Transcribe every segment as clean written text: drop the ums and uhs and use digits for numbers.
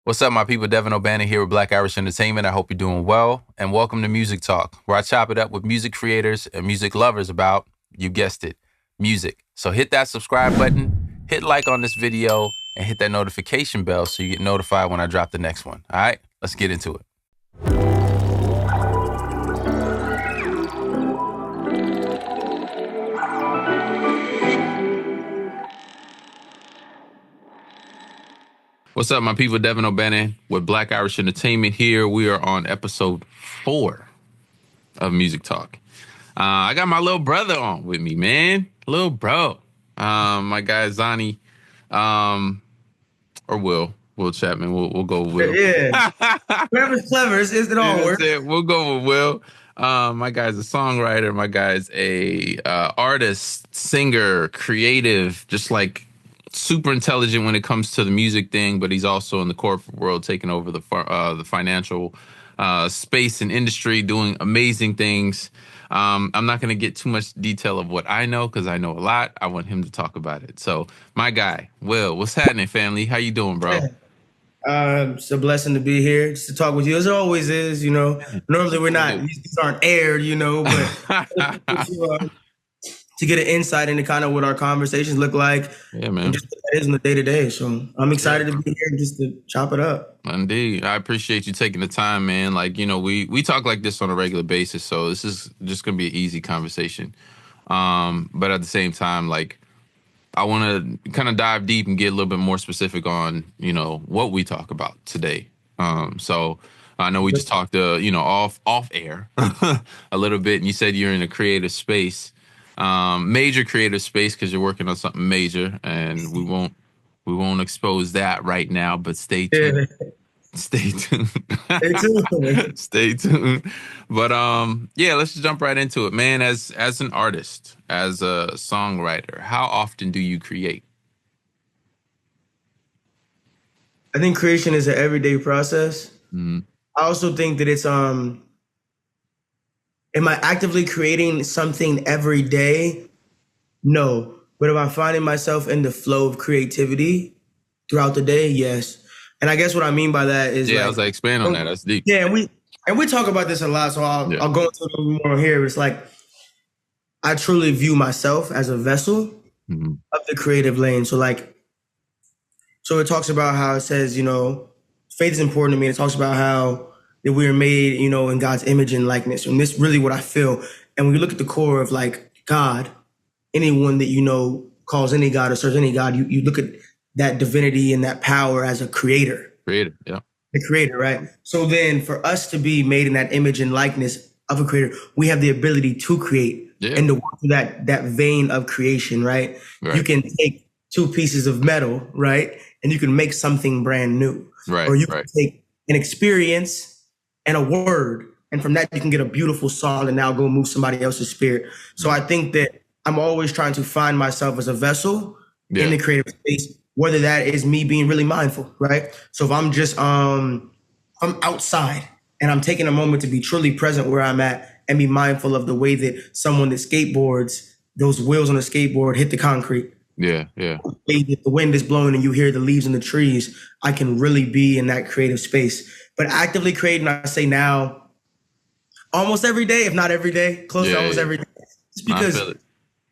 What's up, my people? Devin O'Bannon here with Black Irish Entertainment. I hope you're doing well, and welcome to Music Talk, where I chop it up with music creators and music lovers about, you guessed it, music. So hit that subscribe button, hit like on this video, and hit that notification bell so you get notified when I drop the next one. All right, let's get into it. What's up, my people? Devin O'Bannon with Black Irish Entertainment here. We are on episode 4 of Music Talk. I got my little brother on with me, man. Little bro. My guy Zani, or Will Chapman. We'll go with Will. Yeah. Whoever's clever, it all works. We'll go with Will. My guy's a songwriter. My guy's a artist, singer, creative, just like super intelligent when it comes to the music thing, but he's also in the corporate world, taking over the financial space and industry, doing amazing things. I'm not going to get too much detail of what I know because I know a lot. I want him to talk about it. So, my guy, Will, what's happening, family? How you doing, bro? It's a blessing to be here, just to talk with you, as it always is. You know, normally we're not; these aren't aired, you know, but to get an insight into kind of what our conversations look like. Yeah, man. And just what that is in the day-to-day. So I'm excited to be here just to chop it up. Indeed. I appreciate you taking the time, man. Like, you know, we talk like this on a regular basis, so this is just going to be an easy conversation. But at the same time, like, I want to kind of dive deep and get a little bit more specific on, you know, what we talk about today. So I know we just talked, you know, off air a little bit, and you said you're in a creative space. Major creative space because you're working on something major, and we won't expose that right now. But stay tuned. Stay tuned. Stay tuned. Stay tuned. But yeah, let's just jump right into it, man. As an artist, as a songwriter, how often do you create? I think creation is an everyday process. Mm-hmm. I also think that it's am I actively creating something every day? No. But am I finding myself in the flow of creativity throughout the day? Yes. And I guess what I mean by that is, I was like, expand on that. That's deep. Yeah, and we talk about this a lot, so I'll go into it a little more here. It's like I truly view myself as a vessel of the creative lane. So it talks about how it says, you know, faith is important to me. It talks about how that we are made, you know, in God's image and likeness. And this is really what I feel. And when you look at the core of like God, anyone that, you know, calls any God or serves any God, you look at that divinity and that power as a creator. Creator, yeah. The creator, right? So then for us to be made in that image and likeness of a creator, we have the ability to create and to work through that vein of creation, right? You can take 2 pieces of metal, right? And you can make something brand new. Right. Or you can take an experience and a word, and from that you can get a beautiful song and now go move somebody else's spirit. So I think that I'm always trying to find myself as a vessel in the creative space, whether that is me being really mindful, right? So if I'm just I'm outside and I'm taking a moment to be truly present where I'm at and be mindful of the way that someone that skateboards, those wheels on a skateboard hit the concrete. Yeah. If the wind is blowing and you hear the leaves in the trees, I can really be in that creative space. But actively creating, I say now, almost every day, if not every day, close to almost every day. It's because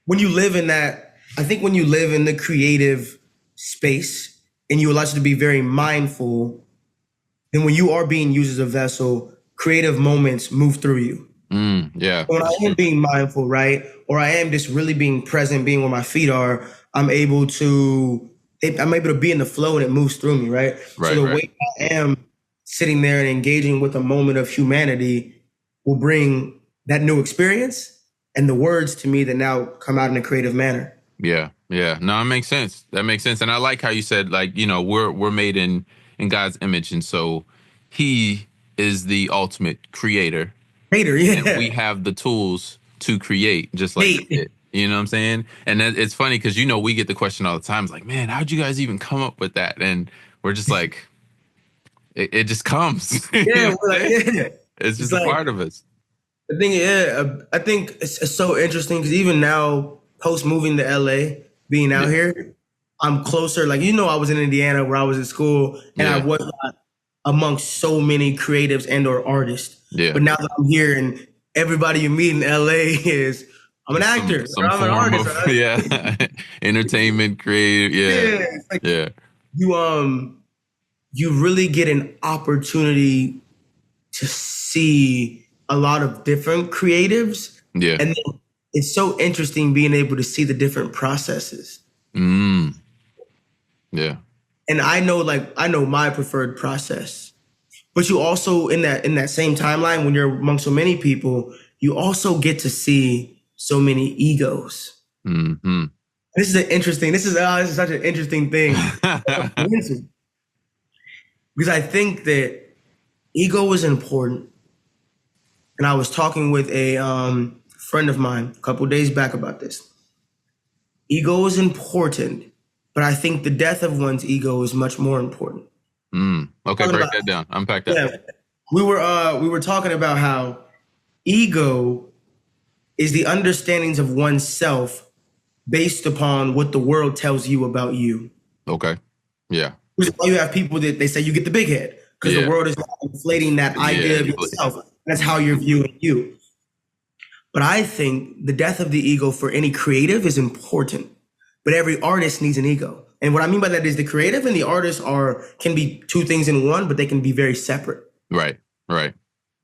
when you live in that, I think when you live in the creative space and you allow yourself to be very mindful, then when you are being used as a vessel, creative moments move through you. When I am being mindful, right? Or I am just really being present, being where my feet are, I'm able to be in the flow and it moves through me, right? So the way I am sitting there and engaging with a moment of humanity will bring that new experience and the words to me that now come out in a creative manner. Yeah. No, it makes sense. That makes sense. And I like how you said, like, you know, we're made in God's image. And so he is the ultimate creator. And we have the tools to create, just like it. You know what I'm saying? And it's funny because, you know, we get the question all the time. It's like, man, how'd you guys even come up with that? And we're just like, it just comes. It's just a part of us. I think it's so interesting because even now, post moving to LA, being out here, I'm closer. Like, you know, I was in Indiana where I was in school and I was not amongst so many creatives and or artists. Yeah. But now that I'm here and everybody you meet in LA is, I'm an actor, some or I'm an form artist. of entertainment, creative. Yeah. It's like Yeah. you really get an opportunity to see a lot of different creatives. Yeah. And then it's so interesting being able to see the different processes. Yeah. And I know my preferred process. But you also in that same timeline, when you're among so many people, you also get to see so many egos. Mm-hmm. This is such an interesting thing. Because I think that ego is important. And I was talking with a friend of mine a couple of days back about this. Ego is important, but I think the death of one's ego is much more important. Okay, break that down. Unpack that. Yeah, we were talking about how ego is the understandings of oneself based upon what the world tells you about you. Okay. Yeah. Which is why you have people that they say you get the big head because the world is inflating that idea of yourself. That's how you're viewing you. But I think the death of the ego for any creative is important. But every artist needs an ego. And what I mean by that is the creative and the artist can be two things in one, but they can be very separate. Right. Right.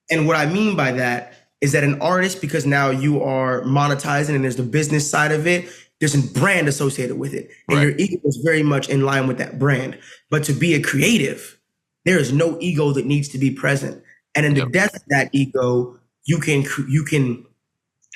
And what I mean by that is that an artist, because now you are monetizing and there's the business side of it, there's a brand associated with it. And your ego is very much in line with that brand. But to be a creative, there is no ego that needs to be present. And in the death of that ego, you can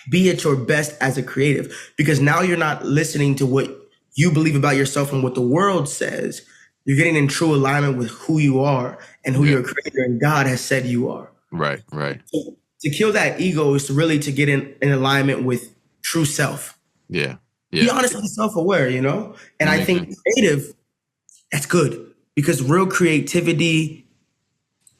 be at your best as a creative, because now you're not listening to what you believe about yourself and what the world says. You're getting in true alignment with who you are and who your creator and God has said you are. Right, right. So to kill that ego is really to get in alignment with true self. Yeah. Be honest and self-aware, And I think creative, that's good, because real creativity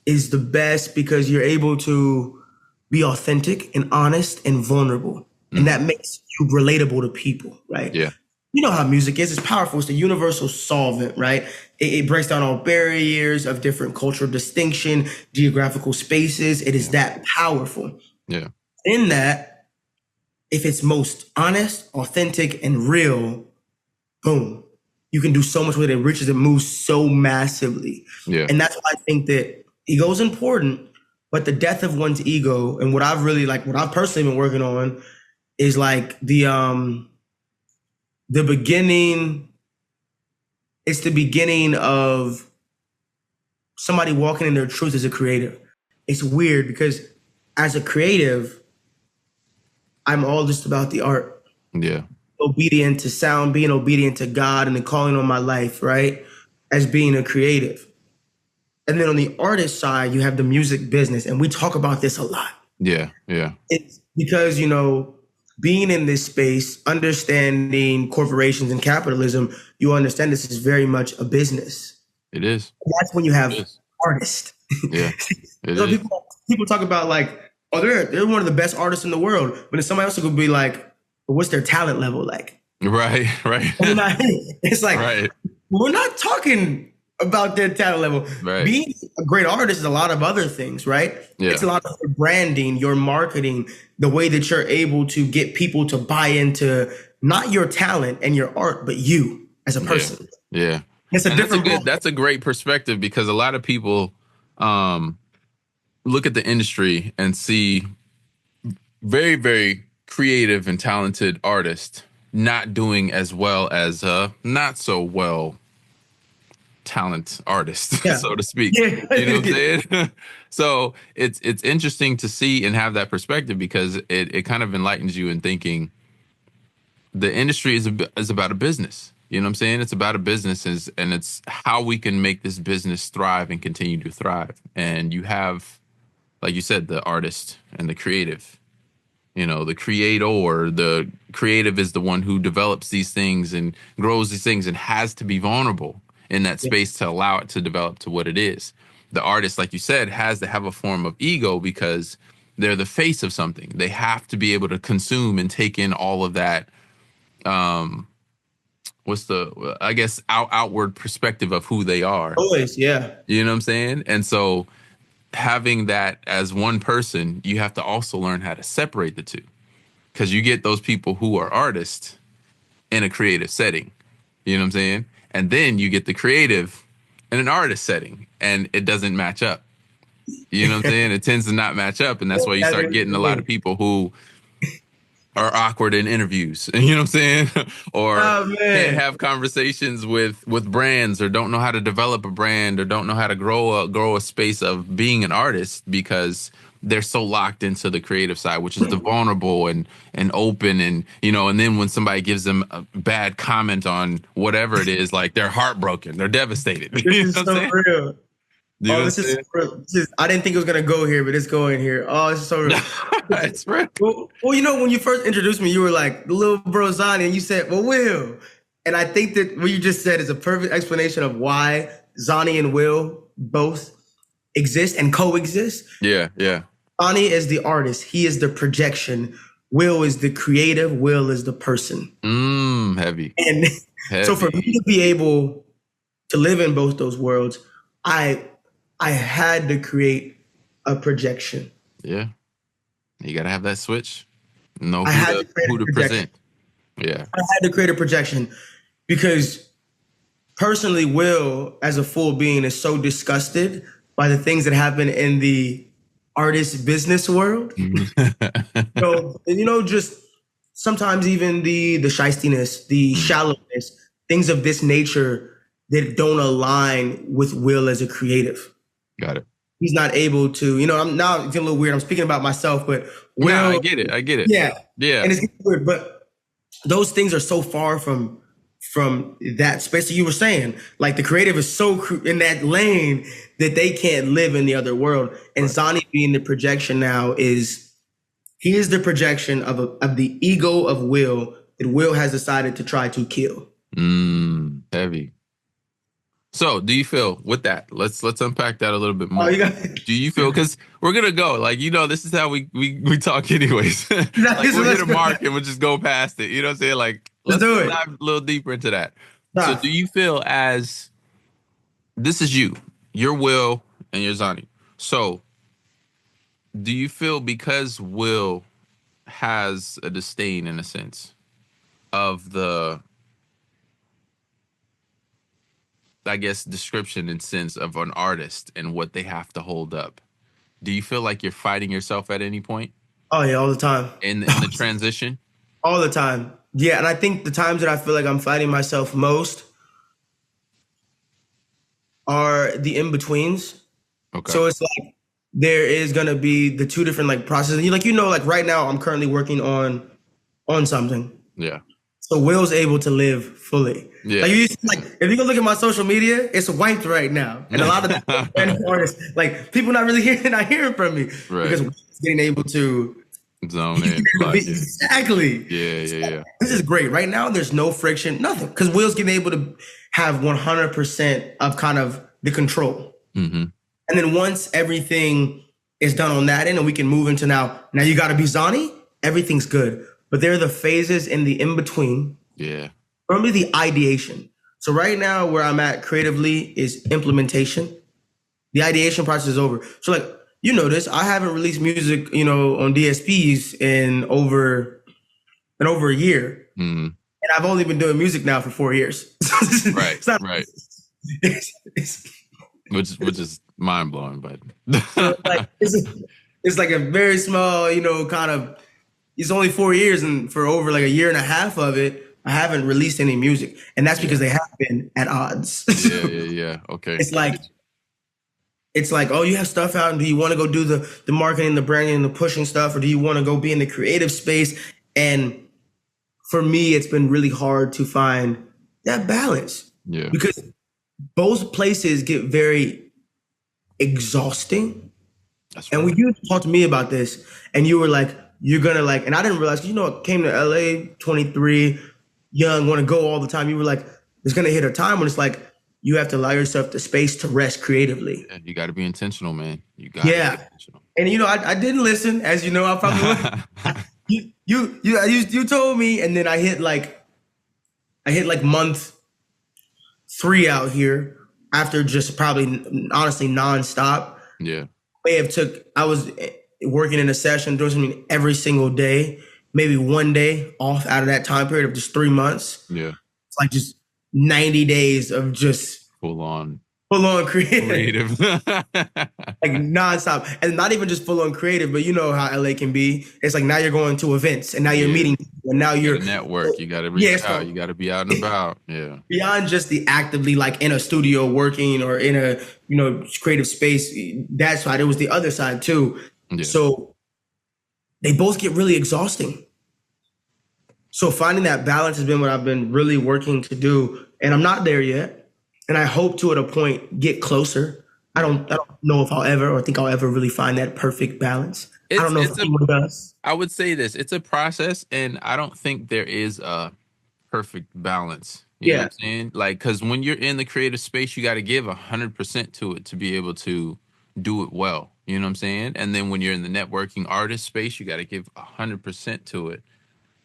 is the best because you're able to be authentic and honest and vulnerable. And that makes you relatable to people, right? Yeah. You know how music is. It's powerful. It's the universal solvent, right? It breaks down all barriers of different cultural distinction, geographical spaces. It is that powerful. Yeah. In that, if it's most honest, authentic, and real, boom, you can do so much with it. It reaches and moves so massively. Yeah. And that's why I think that ego is important, but the death of one's ego, and what I've personally been working on is like the beginning. It's the beginning of somebody walking in their truth as a creative. It's weird because as a creative, I'm all just about the art. Yeah. Obedient to sound, being obedient to God and the calling on my life, right? As being a creative. And then on the artist side, you have the music business. And we talk about this a lot. Yeah, yeah. It's because, being in this space, understanding corporations and capitalism, you understand this is very much a business. It is. And that's when you have artists. Yeah. So people talk about like, oh, they're one of the best artists in the world. But then somebody else could be like, well, what's their talent level like? Right, right. It's like, we're not talking about their talent level. Right. Being a great artist is a lot of other things, right? Yeah. It's a lot of your branding, your marketing, the way that you're able to get people to buy into not your talent and your art, but you as a person. Yeah. It's a different that's a great perspective, because a lot of people look at the industry and see very, very creative and talented artists not doing as well as not so well talent artist, so to speak. Yeah. You know what I'm saying? So it's interesting to see and have that perspective, because it kind of enlightens you in thinking the industry is about a business. You know what I'm saying? It's about a business, and it's how we can make this business thrive and continue to thrive. And you have, like you said, the artist and the creative. The creator, the creative is the one who develops these things and grows these things and has to be vulnerable in that space to allow it to develop to what it is. The artist, like you said, has to have a form of ego because they're the face of something. They have to be able to consume and take in all of that I guess outward perspective of who they are. Always, yeah. You know what I'm saying? And so having that as one person, you have to also learn how to separate the two, because you get those people who are artists in a creative setting. You know what I'm saying? And then you get the creative in an artist setting, and it doesn't match up. You know what I'm saying? It tends to not match up, and that's why you start getting a lot of people who are awkward in interviews. You know what I'm saying? Or can't have conversations with brands, or don't know how to develop a brand, or don't know how to grow a space of being an artist, because they're so locked into the creative side, which is the vulnerable and open, and and then when somebody gives them a bad comment on whatever it is, like they're heartbroken, they're devastated. This is so real. This is I didn't think it was gonna go here, but it's going here. Oh, it's so real. It's real. Well, when you first introduced me, you were like, the little bro Zonnie, and you said, well, Will. And I think that what you just said is a perfect explanation of why Zonnie and Will both exist and coexist. Yeah. Zonnie is the artist. He is the projection. Will is the creative. Will is the person. Heavy. And so for me to be able to live in both those worlds, I had to create a projection. Yeah. You got to have that switch. Know who to present. Yeah. I had to create a projection because personally, Will, as a full being, is so disgusted by the things that happen in the artist business world. Just sometimes even the shystiness, the shallowness, things of this nature that don't align with Will as a creative. Got it. He's not able to, I'm now getting a little weird. I'm speaking about myself, but Will. No, I get it. Yeah. And it's weird, but those things are so far from that space that you were saying. Like the creative is so in that lane that they can't live in the other world. And Zonnie being the projection now he is the projection of the ego of Will that Will has decided to try to kill. Heavy. So do you feel with that? Let's unpack that a little bit more. Do you feel, because we're gonna go, this is how we talk anyways. We'll hit a mark and we'll just go past it. You know what I'm saying? Like let's dive a little deeper into that. So do you feel as this is you're Will and you're Zonnie. So do you feel because Will has a disdain in a sense of the, I guess, description and sense of an artist and what they have to hold up, do you feel like you're fighting yourself at any point? Oh yeah, all the time. In the transition? All the time. Yeah, and I think the times that I feel like I'm fighting myself most are the in-betweens. Okay. So it's like there is gonna be the two different processes. Right now I'm currently working on something. Yeah. So Will's able to live fully. Yeah. If you go look at my social media, it's wiped right now. And a lot of the artists, people not hearing from me. Right. Because Will's getting able to zone in. Exactly. Yeah. This is great. Right now, there's no friction, nothing. Because Will's getting able to have 100% of kind of the control. Mm-hmm. And then once everything is done on that end and we can move into now you got to be Zonnie, everything's good. But there are the phases in the in-between. Yeah. Probably the ideation. So right now where I'm at creatively is implementation. The ideation process is over. So you notice I haven't released music, on DSPs in over a year. Mm-hmm. And I've only been doing music now for 4 years. Right. Which is mind blowing, but it's like a very small, kind of. It's only 4 years, and for over a year and a half of it, I haven't released any music, and that's because they have been at odds. Yeah. Okay. It's like, oh, you have stuff out, and do you want to go do the marketing, the branding, the pushing stuff, or do you want to go be in the creative space? And for me, it's been really hard to find that balance. Yeah. Because both places get very exhausting. That's right. And when you talked to me about this, and you were like, you're gonna and I didn't realize, I came to LA 23, young, want to go all the time. You were like, there's gonna hit a time when it's you have to allow yourself the space to rest creatively. Yeah, you got to be intentional, man. You got to be intentional. And I didn't listen, as you know. I probably would. You told me, and then I hit I hit like month 3 out here after just probably honestly nonstop. Yeah. I was working in a session, doing something every single day, maybe one day off out of that time period of just 3 months. Yeah. It's like just 90 days of just Full on creative. Like nonstop. And not even just full on creative, but you know how LA can be. It's like now you're going to events and now you're meeting people and now you're network. You gotta reach out. You gotta be out and about. Yeah. Beyond just the actively like in a studio working or in a, you know, creative space, that side, it was the other side too. Yeah. So they both get really exhausting. So finding that balance has been what I've been really working to do. And I'm not there yet. And I hope to, at a point, get closer. I don't know if I'll ever, or think I'll ever really find that perfect balance. I don't know if anyone does. I would say this, it's a process, and I don't think there is a perfect balance. You know what I'm saying? Like, because when you're in the creative space, you got to give 100% to it to be able to do it well. You know what I'm saying? And then when you're in the networking artist space, you got to give 100% to it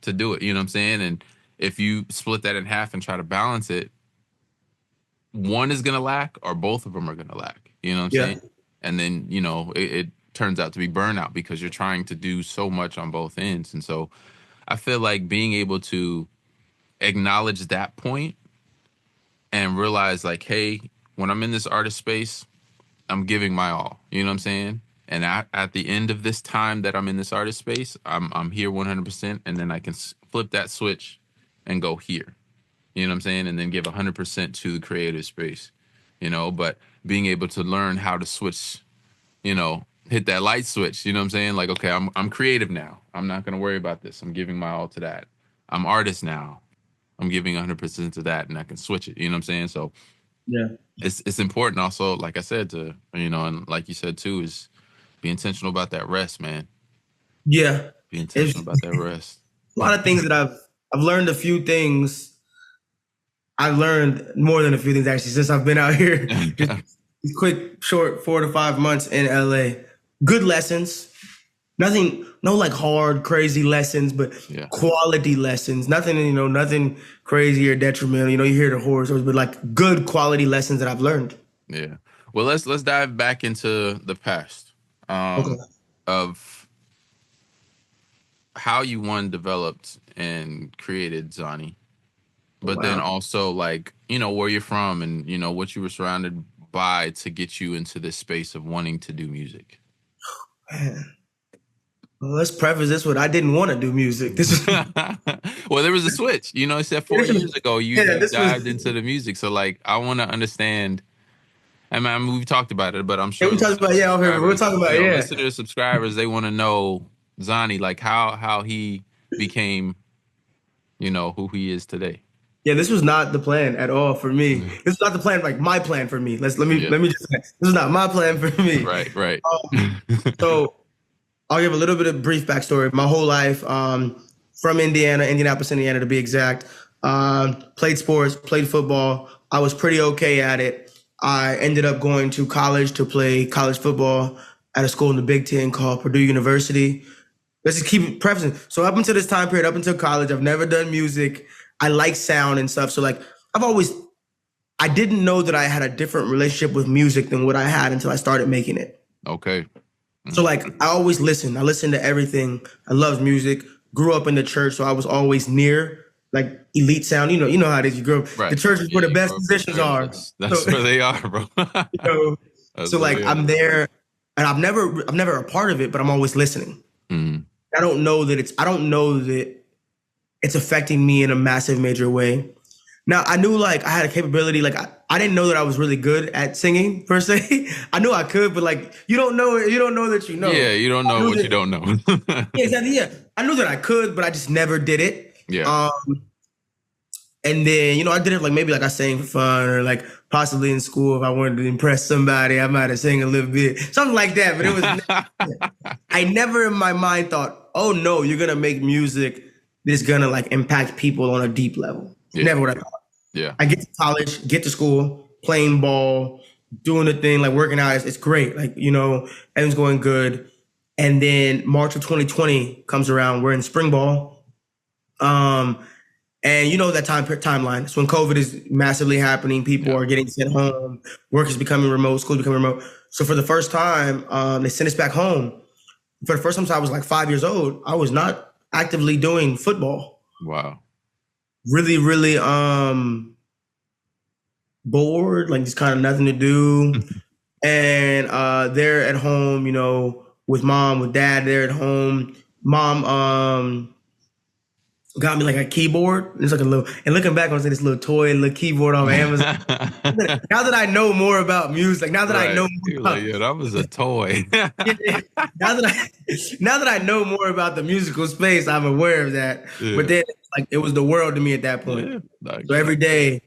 to do it. You know what I'm saying? And if you split that in half and try to balance it, one is going to lack or both of them are going to lack. You know what I'm saying? And then, you know, it turns out to be burnout because you're trying to do so much on both ends. And so I feel like being able to acknowledge that point and realize like, hey, when I'm in this artist space, I'm giving my all. You know what I'm saying? And at the end of this time that I'm in this artist space, I'm here 100%, and then I can flip that switch and go here. You know what I'm saying? And then give 100% to the creative space, you know, but being able to learn how to switch, you know, hit that light switch, you know what I'm saying? Like, okay, I'm creative now. I'm not going to worry about this. I'm giving my all to that. I'm artist now. I'm giving 100% to that, and I can switch it. You know what I'm saying? So yeah, it's important also, like I said, to, you know, and like you said too, is be intentional about that rest, man. Yeah. Be intentional about that rest. A lot of things that I've learned a few things. I've learned more than a few things actually since I've been out here. Just quick, short 4 to 5 months in LA. Good lessons. Nothing, no like hard, crazy lessons, but quality lessons. Nothing, you know, nothing crazy or detrimental. You know, you hear the horror stories, but like good quality lessons that I've learned. Yeah. Well, let's dive back into the past of how you developed and created Zani, but then also like, you know, where you're from and, you know, what you were surrounded by to get you into this space of wanting to do music. Man. Well, let's preface this with I didn't want to do music. This is well, there was a switch. You know, it said 4 years ago you dived into the music. So like, I want to understand. I mean, we've talked about it, but I'm sure we talked about we're talking about listeners, subscribers. They want to know Zani, like how he became, you know, who he is today. Yeah, this was not the plan at all for me. This is not the plan, like my plan for me. Let me just say, this is not my plan for me. Right. So I'll give a little bit of brief backstory. My whole life, from Indianapolis, Indiana to be exact. Played sports, played football. I was pretty okay at it. I ended up going to college to play college football at a school in the Big Ten called Purdue University. Let's just keep prefacing. So up until this time period, up until college, I've never done music. I like sound and stuff. So like I didn't know that I had a different relationship with music than what I had until I started making it. Okay. So like I always listen. I listen to everything. I love music. Grew up in the church, so I was always near like elite sound. You know how it is. You grow up. Right. The church is where the best musicians are. That's where they are, bro. You know, so like I'm there, and I'm never a part of it, but I'm always listening. Mm-hmm. I don't know that it's affecting me in a massive, major way. Now I knew like I had a capability. Like I didn't know that I was really good at singing per se. I knew I could, but like you don't know that you know. Yeah, you don't know what you don't know. Yeah, exactly. Yeah, I knew that I could, but I just never did it. Yeah. And then, you know, I did it like maybe like I sang for fun or like possibly in school if I wanted to impress somebody, I might have sang a little bit, something like that. But it was, I never in my mind thought, oh no, you're going to make music that's going to like impact people on a deep level. Yeah. Never what I thought. Yeah. I get to college, get to school, playing ball, doing the thing, like working out. It's great. Like, you know, everything's going good. And then March of 2020 comes around. We're in spring ball. And you know that timeline. It's when COVID is massively happening. People are getting sent home. Work is becoming remote. School is becoming remote. So for the first time, they sent us back home. For the first time since I was like 5 years old, I was not actively doing football. Wow. Really, really bored, like just kind of nothing to do. And they're at home, you know, with mom, with dad, they're at home. Mom got me like a keyboard. It's like a little, and looking back, I was like this little toy, little keyboard on Amazon. Now that I know more about music, now that I know more about, like, yeah, that was a toy. now that I know more about the musical space, I'm aware of that. Yeah. But then like it was the world to me at that point. Yeah, so every day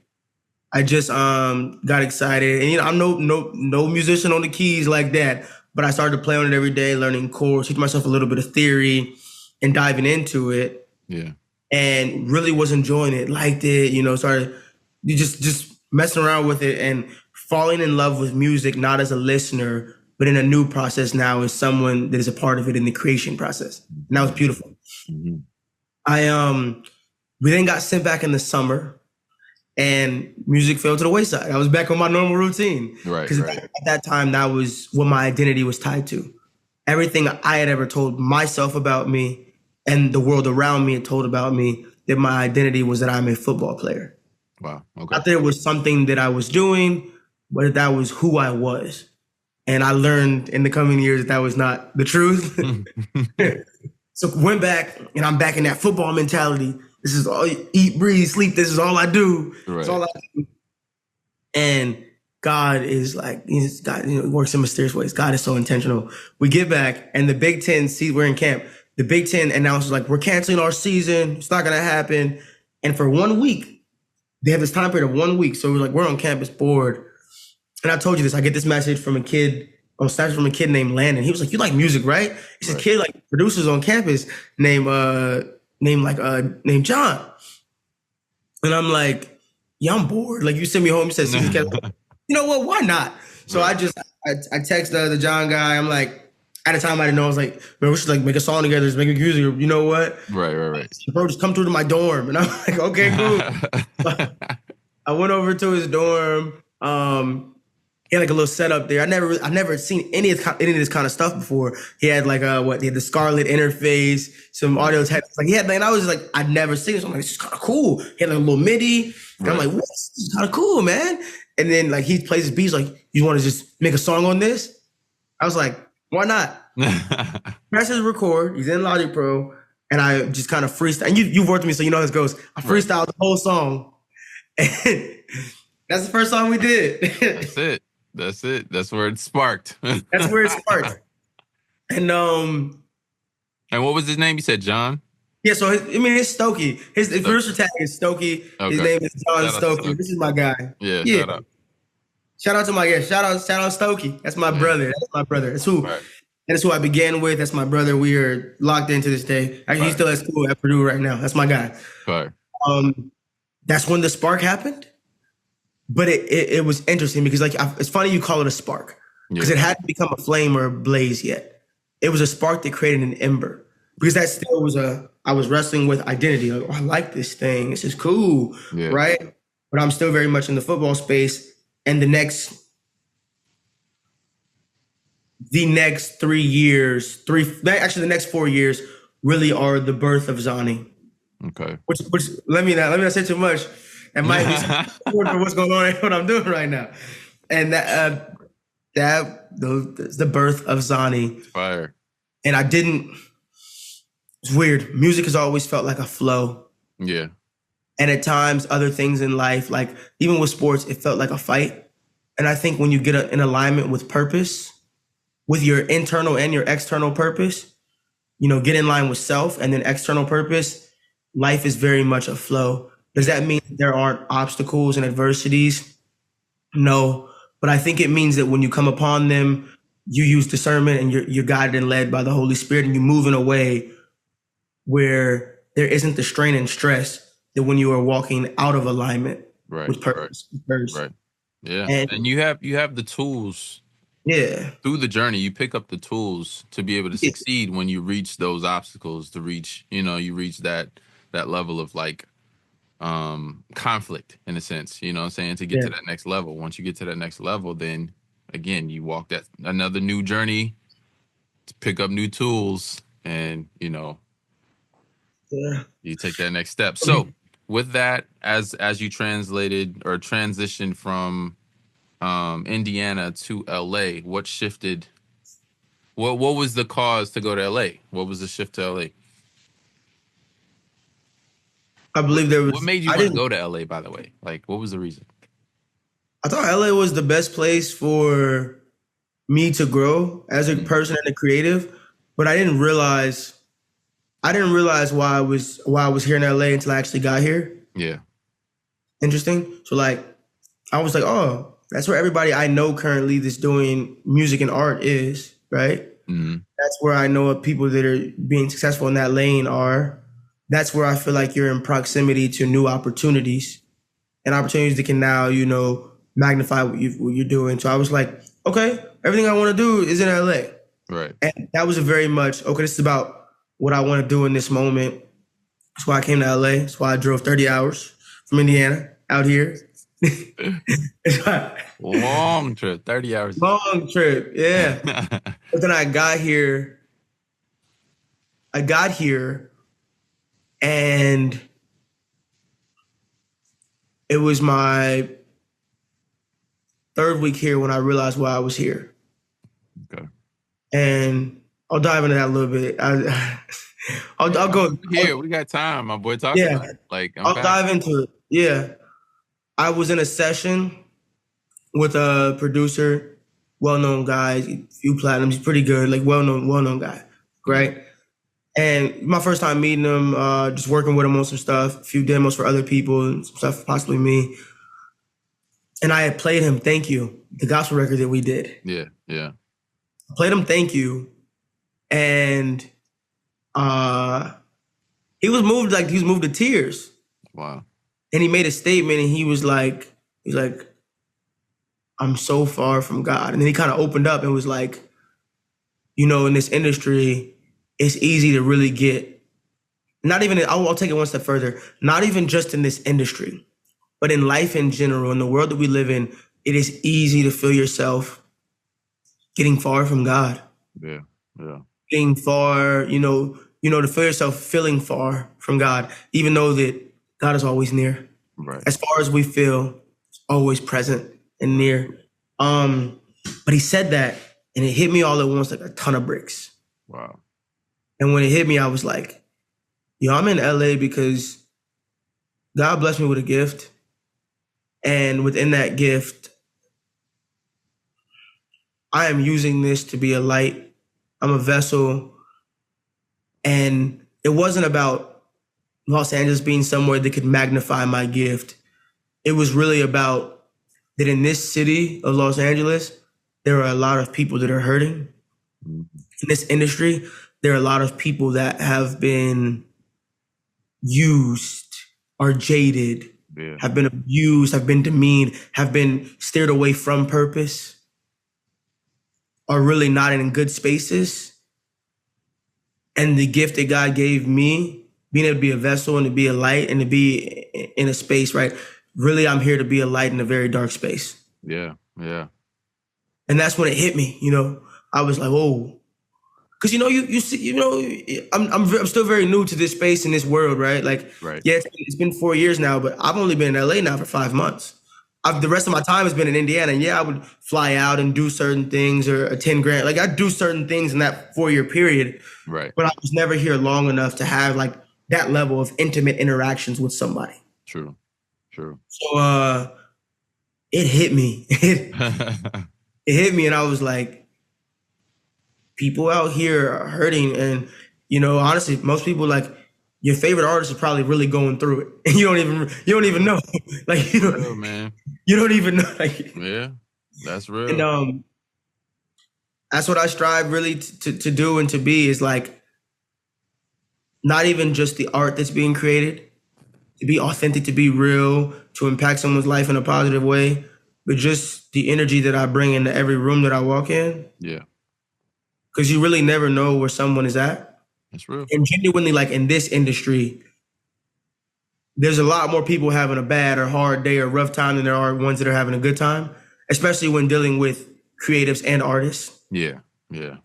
I just got excited. And you know, I'm no musician on the keys like that, but I started to play on it every day, learning chords, teaching myself a little bit of theory and diving into it. Yeah. And really was enjoying it, liked it, you know, started just messing around with it and falling in love with music, not as a listener, but in a new process now as someone that is a part of it in the creation process. And that was beautiful. Mm-hmm. We then got sent back in the summer and music fell to the wayside. I was back on my normal routine. Right. Because at that time, that was what my identity was tied to. Everything I had ever told myself about me and the world around me had told about me, that my identity was that I'm a football player. Wow. Okay. Not that it was something that I was doing, but that was who I was. And I learned in the coming years that was not the truth. So went back and I'm back in that football mentality. This is all eat, breathe, sleep. This is all I do. Right. It's all I do. And God is like, God, you know, works in mysterious ways. God is so intentional. We get back and the Big Ten, see, we're in camp. The Big Ten announced like, we're canceling our season. It's not going to happen. And for 1 week, they have this time period of 1 week. So we're like, we're on campus board. And I told you this, I get this message from a kid, on Snapchat from a kid named Landon. He was like, you like music, right? He's a kid like producers on campus named John. And I'm like, yeah, I'm bored. Like you sent me home, you said, you know what, why not? So I text the John guy. I'm like, at the time I didn't know, I was like, man, we should like make a song together, just make music. You know what? Right. Bro, just come through to my dorm. And I'm like, okay, cool. I went over to his dorm. He had like a little setup there. I never seen any of this kind of stuff before. He had like he had the Scarlett interface, some audio techniques. Like he had, and I was like, I'd never seen this. I'm like, this is kind of cool. He had like a little MIDI. And I'm like, what? This is kind of cool, man. And then like he plays his beats, like, you want to just make a song on this? I was like, why not? Presses record. He's in Logic Pro, and I just kind of freestyle. And you've worked with me, so you know how this goes. I freestyled the whole song, and that's the first song we did. That's it. That's where it sparked. That's where it sparked. And what was his name? You said John? Yeah. So it's Stokey. His producer tag is Stokey. Okay. His name is John Stokey. This is my guy. Yeah. Shout out to my guest. Shout out Stokey. That's my brother. That's my brother. That's who. Right. That's who I began with. That's my brother. We are locked in to this day. Actually, he's still at school at Purdue right now. That's my guy. Right. That's when the spark happened. But it was interesting because like it's funny you call it a spark because it hadn't become a flame or a blaze yet. It was a spark that created an ember because that still was I was wrestling with identity. Like, oh, I like this thing. This is cool, right? But I'm still very much in the football space. And the next 3 years, the next 4 years really are the birth of Zani. Okay. Which let me not say too much. It might be for what's going on and what I'm doing right now. And that's the birth of Zani. Fire. And it's weird. Music has always felt like a flow. Yeah. And at times, other things in life, like even with sports, it felt like a fight. And I think when you get in alignment with purpose, with your internal and your external purpose, you know, get in line with self and then external purpose, life is very much a flow. Does that mean there aren't obstacles and adversities? No. But I think it means that when you come upon them, you use discernment and you're guided and led by the Holy Spirit and you move in a way where there isn't the strain and stress that when you are walking out of alignment with purpose. Right. Yeah. And you have the tools. Yeah. Through the journey, you pick up the tools to be able to succeed when you reach those obstacles, to reach, you reach that level of like conflict in a sense, you know what I'm saying, to get to that next level. Once you get to that next level, then again, you walk that another new journey to pick up new tools and, you know, you take that next step. So with that, as you translated or transitioned from Indiana to LA, what shifted? What was the cause to go to LA? What was the shift to LA? I believe there was. What made you want to go to LA, by the way? Like, what was the reason? I thought LA was the best place for me to grow as a person and a creative, but I didn't realize why I was here in LA until I actually got here. Yeah. Interesting. So like, I was like, oh, that's where everybody I know currently that's doing music and art is, right? Mm-hmm. That's where I know of people that are being successful in that lane are. That's where I feel like you're in proximity to new opportunities and opportunities that can now, you know, magnify what you're doing. So I was like, okay, everything I want to do is in LA. Right. And that was a very much, okay, this is about what I want to do in this moment. That's why I came to LA. That's why I drove 30 hours from Indiana out here. Long trip, 30 hours. Long trip, yeah. But then I got here and it was my third week here when I realized why I was here. Okay. And I'll dive into that a little bit. I'll go here. We got time, my boy. Talk about it. Like, I'll dive into it. Yeah. I was in a session with a producer, well-known guy, few platinums, he's pretty good, like well-known guy, right? And my first time meeting him, just working with him on some stuff, a few demos for other people and some stuff, possibly me. And I had played him Thank You, the gospel record that we did. Yeah, yeah. I played him Thank You, and he was moved to tears. Wow. And he made a statement, and he's like, I'm so far from God. And then he kind of opened up and was like, you know, in this industry, it's easy to really get, I'll take it one step further, not even just in this industry, but in life in general, in the world that we live in, it is easy to feel yourself getting far from God. Yeah, yeah. Getting far, to feel yourself feeling far from God, even though that God is always near. Right. As far as we feel, always present and near. But he said that, and it hit me all at once like a ton of bricks. Wow. And when it hit me, I was like, I'm in LA because God blessed me with a gift. And within that gift, I am using this to be a light. I'm a vessel. And it wasn't about Los Angeles being somewhere that could magnify my gift. It was really about that in this city of Los Angeles, there are a lot of people that are hurting. Mm-hmm. In this industry, there are a lot of people that have been used, are jaded, have been abused, have been demeaned, have been steered away from purpose, are really not in good spaces. And the gift that God gave me, being able to be a vessel and to be a light and to be in a space, right? Really, I'm here to be a light in a very dark space. Yeah, yeah. And that's when it hit me, I was like, whoa. Because, you see, I'm still very new to this space and this world, right? Like, right. Yeah, it's been 4 years now, but I've only been in LA now for 5 months. The rest of my time has been in Indiana. And yeah, I would fly out and do certain things or attend grant. Like, I'd do certain things in that 4-year period. Right. But I was never here long enough to have like that level of intimate interactions with somebody. True. So it hit me. It hit me, and I was like, people out here are hurting. And, honestly, most people, like, your favorite artist is probably really going through it. And you don't even know. Like, real, man. You don't even know. Like, yeah, that's real. And that's what I strive really to do and to be, is like, not even just the art that's being created, to be authentic, to be real, to impact someone's life in a positive way, but just the energy that I bring into every room that I walk in. Yeah. Because you really never know where someone is at. That's real. And genuinely, like, in this industry, there's a lot more people having a bad or hard day or rough time than there are ones that are having a good time, especially when dealing with creatives and artists. Yeah. Yeah.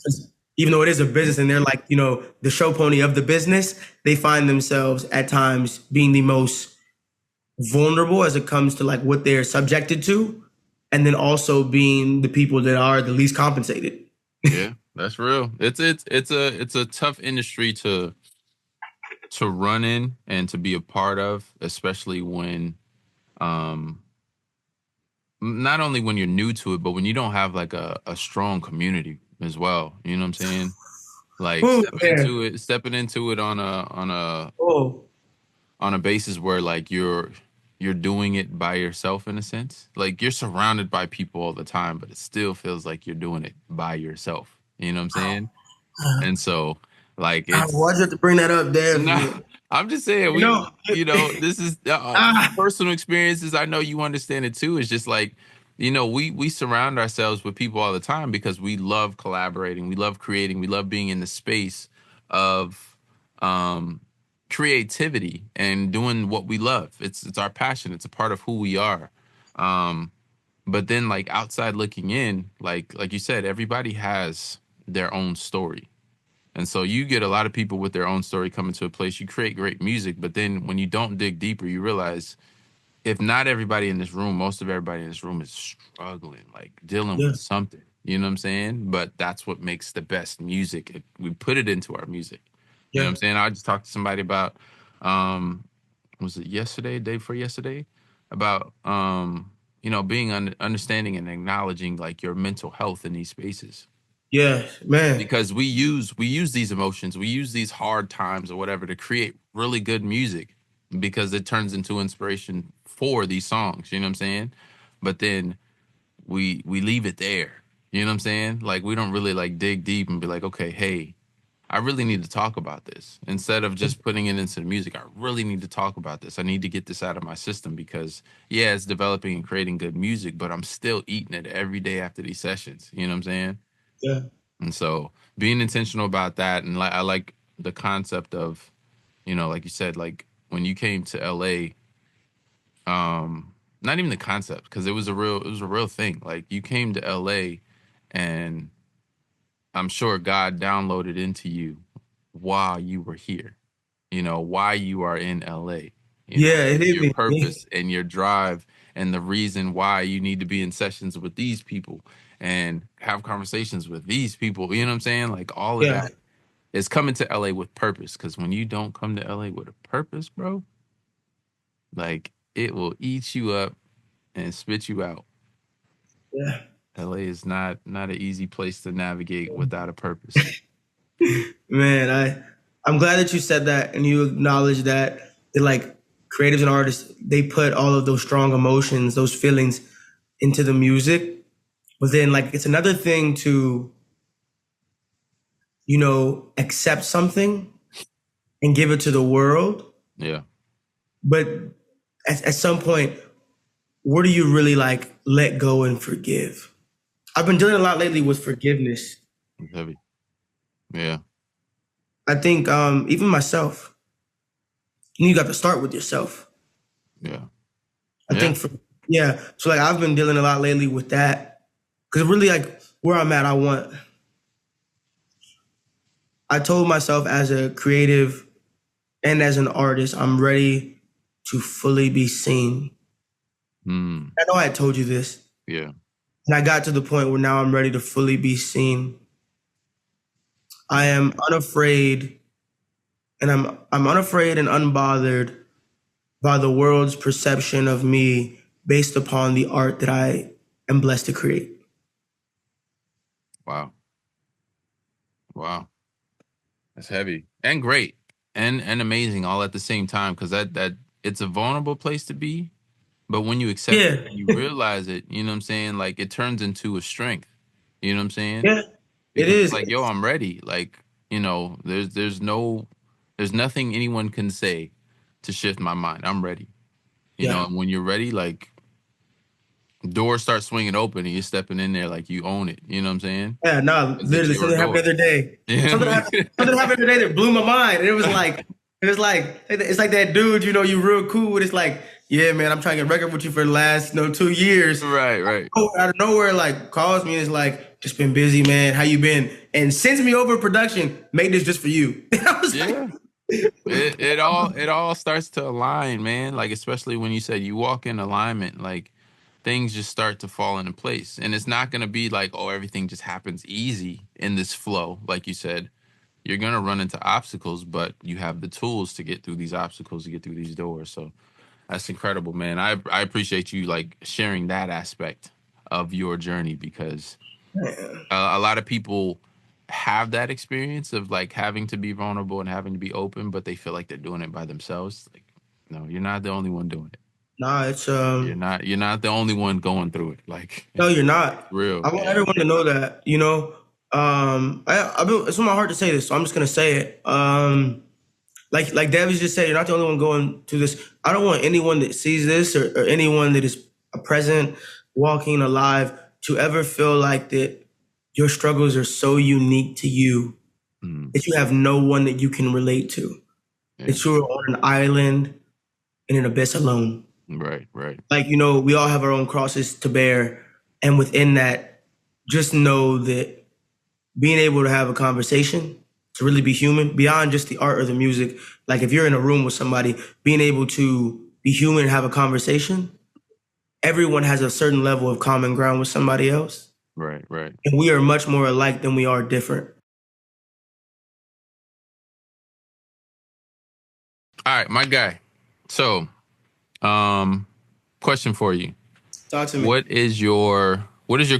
Even though it is a business and they're like, the show pony of the business, they find themselves at times being the most vulnerable as it comes to like what they're subjected to, and then also being the people that are the least compensated. Yeah, that's real. It's a tough industry to run in and to be a part of, especially when not only when you're new to it, but when you don't have like a strong community as well. You know what I'm saying? Like Oh, yeah. stepping into it on a Oh, on a basis where like you're doing it by yourself in a sense. Like you're surrounded by people all the time, but it still feels like you're doing it by yourself. You know what I'm saying? And so like why'd it's you have to bring that up, no, Dev? I'm just saying You know, this is ah, personal experiences. I know you understand it too. It's just like, we surround ourselves with people all the time because we love collaborating, we love creating, we love being in the space of um creativity and doing what we love. It's our passion. It's a part of who we are. Um, but then like outside looking in, like you said, everybody has their own story. And so you get a lot of people with their own story coming to a place. You create great music, but then when you don't dig deeper, you realize if not everybody in this room, most of everybody in this room is struggling, like dealing yeah, with something. You know what I'm saying? But that's what makes the best music. We put it into our music. You know what yeah, I'm saying? I just talked to somebody about, um, was it yesterday, day before yesterday, about being understanding and acknowledging like your mental health in these spaces, yeah, man, because we use these emotions, we use these hard times or whatever to create really good music because it turns into inspiration for these songs, you know what I'm saying? But then we leave it there. You know what I'm saying? Like we don't really like dig deep and be like, okay, hey, I really need to talk about this. Instead of just putting it into the music, I really need to talk about this. I need to get this out of my system because yeah, it's developing and creating good music, but I'm still eating it every day after these sessions. You know what I'm saying? yeah, And so being intentional about that, and like I like the concept of, like you said, like when you came to LA, not even the concept, because it was a real thing. Like you came to LA and I'm sure God downloaded into you while you were here, why you are in LA, yeah. It hit your me. Yeah, purpose and your drive and the reason why you need to be in sessions with these people and have conversations with these people. You know what I'm saying? Like all of yeah, that is coming to LA with purpose. Because when you don't come to LA with a purpose, bro, like it will eat you up and spit you out. yeah. LA is not an easy place to navigate without a purpose. Man, I'm glad that you said that and you acknowledge that like creatives and artists, they put all of those strong emotions, those feelings into the music. But then like it's another thing to, accept something and give it to the world. Yeah, But at some point, where do you really like let go and forgive? I've been dealing a lot lately with forgiveness. it's heavy. Yeah, I think even myself, you got to start with yourself. yeah, I yeah. think yeah. So like I've been dealing a lot lately with that because really like where I'm at, I told myself as a creative and as an artist, I'm ready to fully be seen. Mm, I know I told you this, yeah. and I got to the point where now I'm ready to fully be seen. I am unafraid, and I'm unafraid and unbothered by the world's perception of me based upon the art that I am blessed to create. Wow, wow. That's heavy and great and amazing all at the same time because that it's a vulnerable place to be, but when you accept it Yeah, and you realize it, you know what I'm saying? Like it turns into a strength. You know what I'm saying? yeah, it Because it's is. like, yo, I'm ready. Like, there's nothing anyone can say to shift my mind. I'm ready. Yeah, And when you're ready, like doors start swinging open and you're stepping in there like you own it. You know what I'm saying? yeah. No, Because it's literally, your something happened the door. other day. You know what I mean? Something happened the other day that blew my mind, and it was like It's like that dude, you know, you real cool with. It's like, yeah, man, I'm trying to get a record with you for the last, 2 years. Right, right. Out of nowhere, like calls me and is like, just been busy, man. How you been? And sends me over production. Made this just for you. And I was Yeah. like, It all starts to align, man. Like especially when you said you walk in alignment, like things just start to fall into place. And it's not gonna be like, oh, everything just happens easy in this flow, like you said. You're gonna run into obstacles, but you have the tools to get through these obstacles, to get through these doors. So that's incredible, man. I appreciate you like sharing that aspect of your journey because a lot of people have that experience of like having to be vulnerable and having to be open, but they feel like they're doing it by themselves. Like, no, you're not the only one doing it. nah, it's You're not the only one going through it. Like no, it's you're not. real. I want Yeah. everyone to know that, you know. It's on my heart to say this, so I'm just gonna say it. Like Davies just said, you're not the only one going through this. I don't want anyone that sees this or anyone that is a present, walking, alive, to ever feel like that your struggles are so unique to you that you have no one that you can relate to. Yeah. That you're on an island in an abyss alone. Right, right. Like, you know, we all have our own crosses to bear. And within that, just know that being able to have a conversation, to really be human, beyond just the art or the music, like if you're in a room with somebody, being able to be human and have a conversation, everyone has a certain level of common ground with somebody else. Right, right. And we are much more alike than we are different. All right, my guy. So, question for you. Talk to me. What is your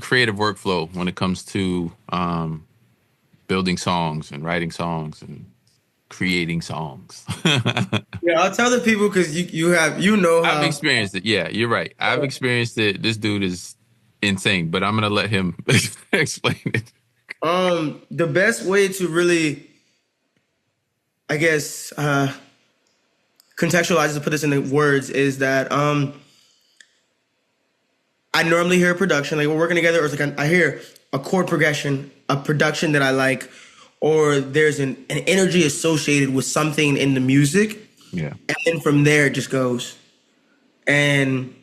creative workflow when it comes to building songs and writing songs and creating songs? Yeah, I'll tell the people because you know how I've experienced it. Yeah, you're right. I've experienced it. This dude is insane, but I'm gonna let him explain it. the best way to really, I guess, contextualize to put this into words is that I normally hear a production, like we're working together, or it's like I hear a chord progression, a production that I like, or there's an energy associated with something in the music. Yeah. And then from there it just goes. And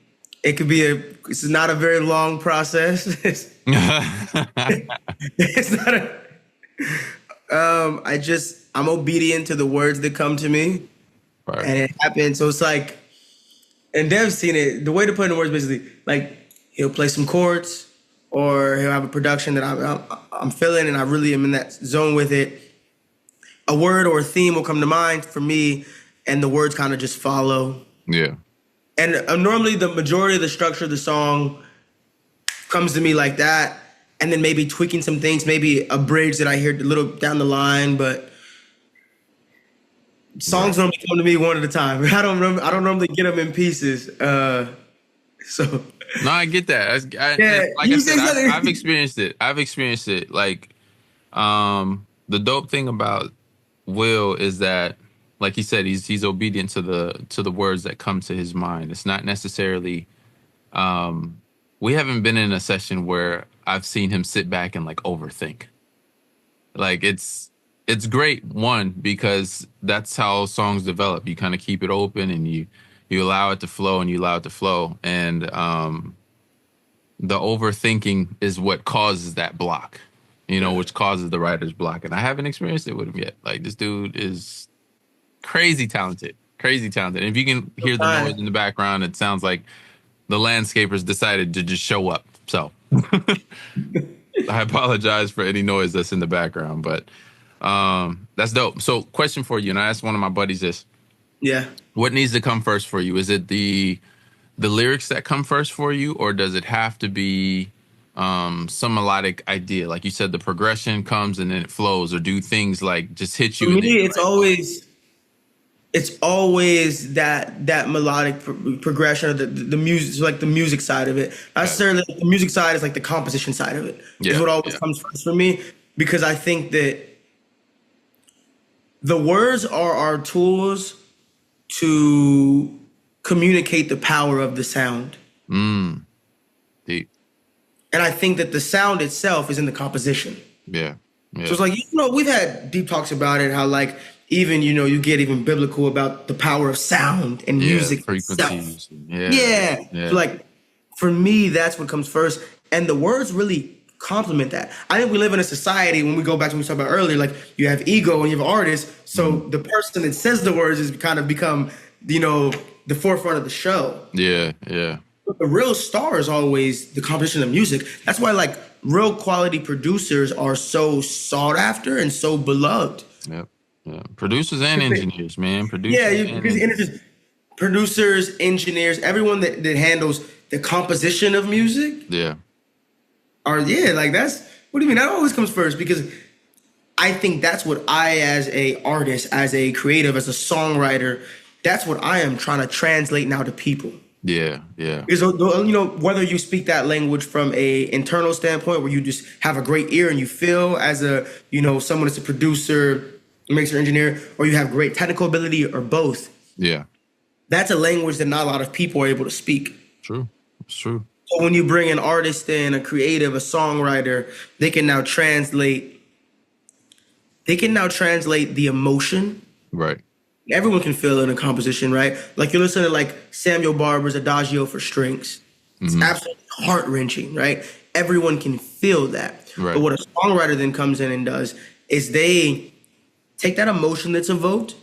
it could be it's not a very long process. It's not I'm obedient to the words that come to me. Right. And it happens. So it's like, and Dev's seen it. The way to put it in words, basically, like he'll play some chords, or he'll have a production that I'm feeling, and I really am in that zone with it. A word or a theme will come to mind for me, and the words kind of just follow. Yeah. And normally the majority of the structure of the song comes to me like that, and then maybe tweaking some things, maybe a bridge that I hear a little down the line, but songs normally come to me one at a time. I don't normally get them in pieces. So no, I get that. Like I said, I've experienced it. I've experienced it. Like, the dope thing about Will is that, like he said, he's obedient to the words that come to his mind. It's not necessarily. We haven't been in a session where I've seen him sit back and like overthink. Like it's great, one, because that's how songs develop. You kind of keep it open and you allow it to flow and you allow it to flow. And the overthinking is what causes that block, which causes the writer's block. And I haven't experienced it with him yet. Like this dude is crazy talented. And if you can hear the noise in the background, it sounds like the landscapers decided to just show up. So I apologize for any noise that's in the background, but that's dope. So question for you, and I asked one of my buddies this. Yeah. What needs to come first for you? Is it the lyrics that come first for you, or does it have to be some melodic idea? Like you said, the progression comes and then it flows, or do things like just hit you? For me, it's always that melodic progression of the music, like the music side of it. Not necessarily the music side is like the composition side of it. Yeah, is what always comes first for me, because I think that the words are our tools to communicate the power of the sound. Deep. And I think that the sound itself is in the composition. Yeah. So it's like, we've had deep talks about it, how like even, you know, you get even biblical about the power of sound and music itself. Frequencies. Yeah. Yeah. Yeah. So like for me, that's what comes first. And the words really complement that. I think we live in a society, when we go back to what we talked about earlier, like you have ego and you have artists. So the person that says the words has kind of become, you know, the forefront of the show. Yeah. Yeah. But the real star is always the composition of music. That's why like real quality producers are so sought after and so beloved. Yep. Yeah. Producers and engineers, man. Producers, engineers, everyone that handles the composition of music. Yeah. Like that's, what do you mean? That always comes first, because I think that's what I, as a artist, as a creative, as a songwriter, that's what I am trying to translate now to people. Yeah, yeah. Because, you know, whether you speak that language from a internal standpoint where you just have a great ear and you feel as a, you know, someone that's a producer, mixer, engineer, or you have great technical ability, or both. Yeah. That's a language that not a lot of people are able to speak. True. It's true. So when you bring an artist in, a creative, a songwriter, they can now translate the emotion. Right. Everyone can feel it in a composition, right? Like you listen to like Samuel Barber's Adagio for Strings. It's absolutely heart-wrenching, right? Everyone can feel that. Right. But what a songwriter then comes in and does is they take that emotion that's evoked,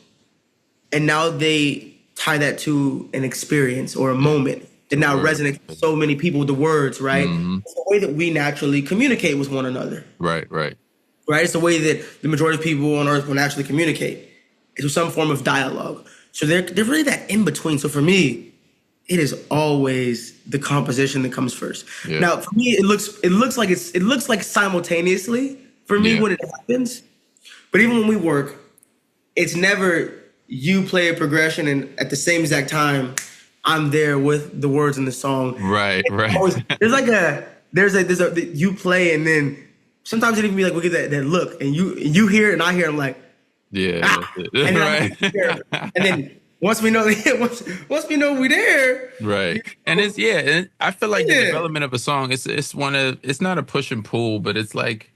and now they tie that to an experience or a moment that now resonates with so many people with the words, right? It's the way that we naturally communicate with one another. Right. It's the way that the majority of people on earth will naturally communicate. It's some form of dialogue. So they're really that in between. So for me, it is always the composition that comes first. Yeah. Now for me, it looks like simultaneously for me when it happens. But even when we work, it's never you play a progression and at the same exact time I'm there with the words in the song. Right. Always, there's a you play, and then sometimes it even be like we get that look, and you hear it and I hear it, I'm like, yeah, and right. And then once we know we there, right. And and I feel like the development of a song, it's not a push and pull, but it's like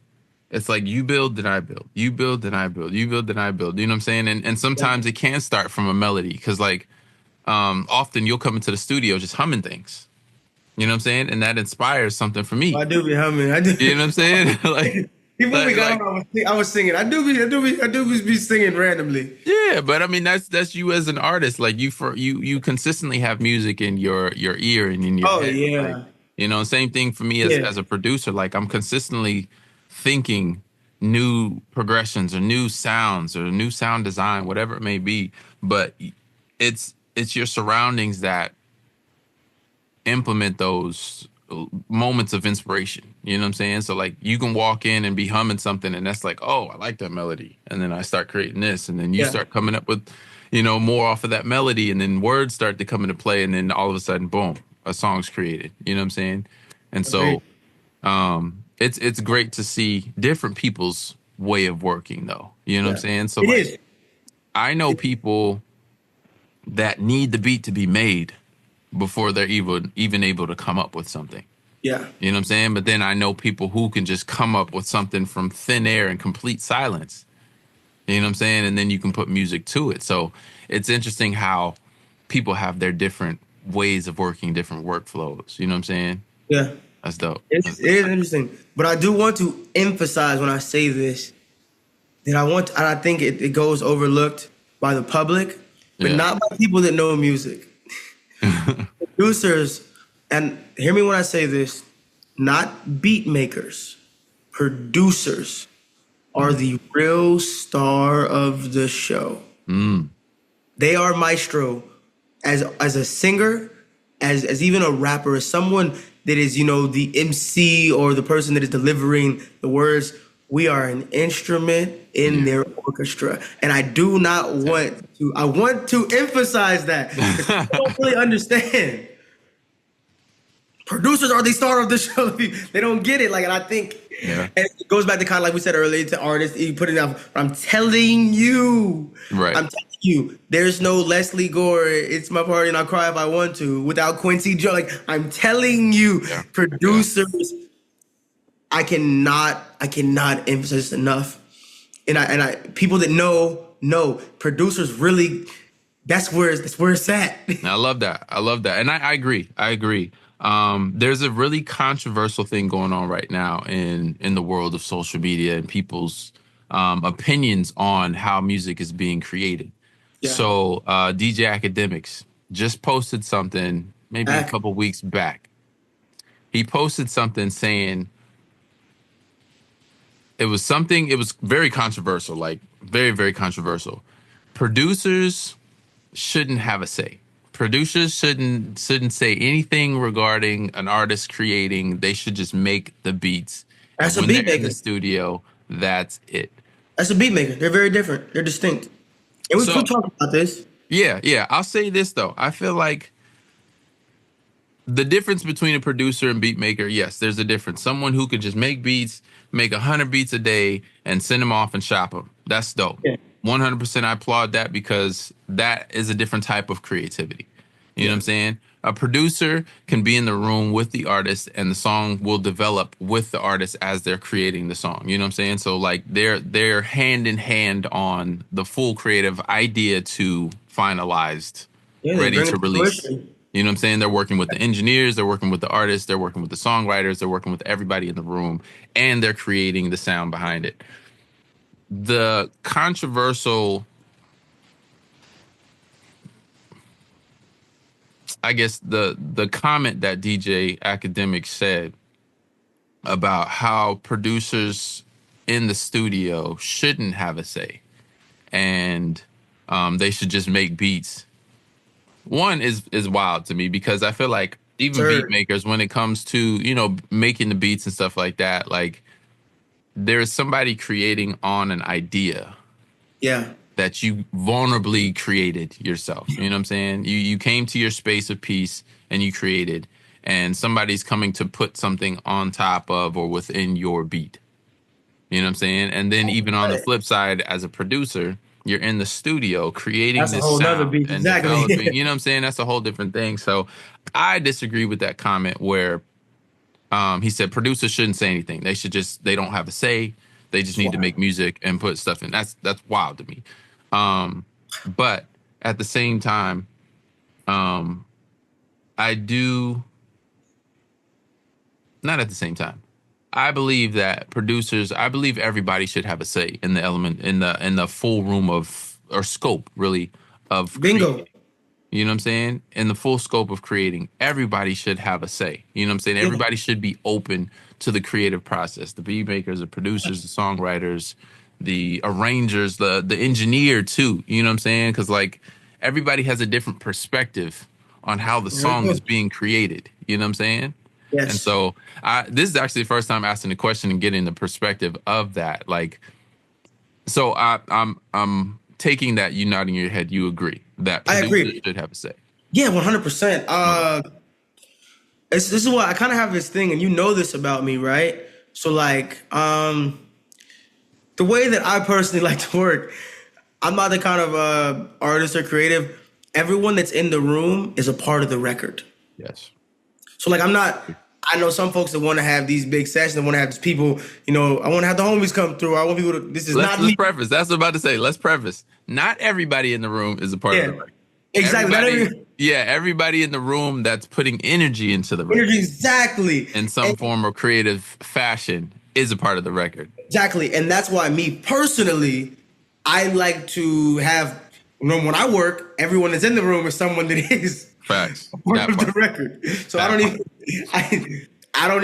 you build, then I build. You build, then I build. You build, then I build. You know what I'm saying? And sometimes it can start from a melody, because like often you'll come into the studio just humming things. You know what I'm saying? And that inspires something for me. I do be humming. I do. You know what I'm saying? Like Before we got on, I was singing. I do be singing randomly. Yeah, but I mean that's you as an artist. Like you consistently have music in your ear and in your head. Yeah. Like, you know, same thing for me as a producer. Like I'm consistently thinking new progressions or new sounds or new sound design, whatever it may be. But it's your surroundings that implement those moments of inspiration. You know what I'm saying? So like you can walk in and be humming something and that's like, oh, I like that melody. And then I start creating this, and then you start coming up with, you know, more off of that melody, and then words start to come into play, and then all of a sudden, boom, a song's created. You know what I'm saying? And so it's great to see different people's way of working though. You know what I'm saying? So like, I know people that need the beat to be made before they're even able to come up with something. Yeah. You know what I'm saying? But then I know people who can just come up with something from thin air and complete silence. You know what I'm saying? And then you can put music to it. So it's interesting how people have their different ways of working, different workflows. You know what I'm saying? Yeah. That's dope. It is interesting. But I do want to emphasize when I say this that I think it goes overlooked by the public, but not by people that know music. Producers, and hear me when I say this, not beat makers, producers are the real star of the show. They are maestro as a singer, as even a rapper, as someone that is, you know, the MC or the person that is delivering the words. We are an instrument in their orchestra. And I do not I want to emphasize that. I don't really understand. Producers are the star of the show. They don't get it. Like, and I think and it goes back to kind of like we said earlier, to artists, you put it out. I'm telling you. Right. I'm telling you, there's no Leslie Gore, It's My Party and I'll Cry If I Want To, without Quincy Jones. Like, I'm telling you, producers, I cannot emphasize this enough. And I people that know know, producers really, that's where it's at. I love that. I love that. And I agree. I agree. There's a really controversial thing going on right now in the world of social media and people's opinions on how music is being created. Yeah. So DJ Academics just posted something maybe a couple weeks back. He posted something saying it was very controversial, like very, very controversial. Producers shouldn't have a say. Producers shouldn't say anything regarding an artist creating. They should just make the beats. That's and a when beat they're in maker. the studio, that's it. That's a beat maker. They're very different. They're distinct. And we've talked about this. Yeah. I'll say this though. I feel like the difference between a producer and beat maker, yes, there's a difference. Someone who could just make beats, make 100 beats a day, and send them off and shop them. That's dope. Yeah. 100% I applaud that because that is a different type of creativity. You know what I'm saying? A producer can be in the room with the artist and the song will develop with the artist as they're creating the song. You know what I'm saying? So like they're hand in hand on the full creative idea to finalized, ready to release. You know what I'm saying? They're working with the engineers, they're working with the artists, they're working with the songwriters, they're working with everybody in the room, and they're creating the sound behind it. The controversial, I guess the comment that DJ Academic said about how producers in the studio shouldn't have a say and they should just make beats. One is wild to me because I feel like even beat makers, when it comes to, you know, making the beats and stuff like that, like there's somebody creating on an idea. Yeah. That you vulnerably created yourself. You know what I'm saying? You came to your space of peace and you created, and somebody's coming to put something on top of or within your beat. You know what I'm saying? And then even on the flip side, as a producer, you're in the studio creating this sound and developing. You know what I'm saying? That's a whole different thing. So I disagree with that comment where he said producers shouldn't say anything. They don't have a say. They just need to make music and put stuff in. That's wild to me. But at the same time, I believe that producers, I believe everybody should have a say in the element, in the full room of, or scope really, of bingo. Creating. You know what I'm saying? In the full scope of creating, everybody should have a say. You know what I'm saying? Everybody should be open to the creative process. The beat makers, the producers, the songwriters, the arrangers, the engineer too. You know what I'm saying? Because like everybody has a different perspective on how the song is being created. You know what I'm saying? Yes. And so this is actually the first time asking the question and getting the perspective of that. Like, so I'm taking that, you nodding your head, you agree that producers should have a say. Yeah, 100%. This is why I kind of have this thing, and you know this about me, right? So like, the way that I personally like to work, I'm not the kind of artist or creative. Everyone that's in the room is a part of the record. Yes. So like, I know some folks that want to have these big sessions, that want to have these people, you know, I want to have the homies come through. I want people to, let's preface. That's what I'm about to say. Let's preface. Not everybody in the room is a part of the record. Exactly. Everybody in the room that's putting energy into the record. Exactly. In some form of creative fashion is a part of the record. Exactly. And that's why me personally, I like to have, you know, when I work, everyone that's in the room is someone that is facts. a part of the record. So I don't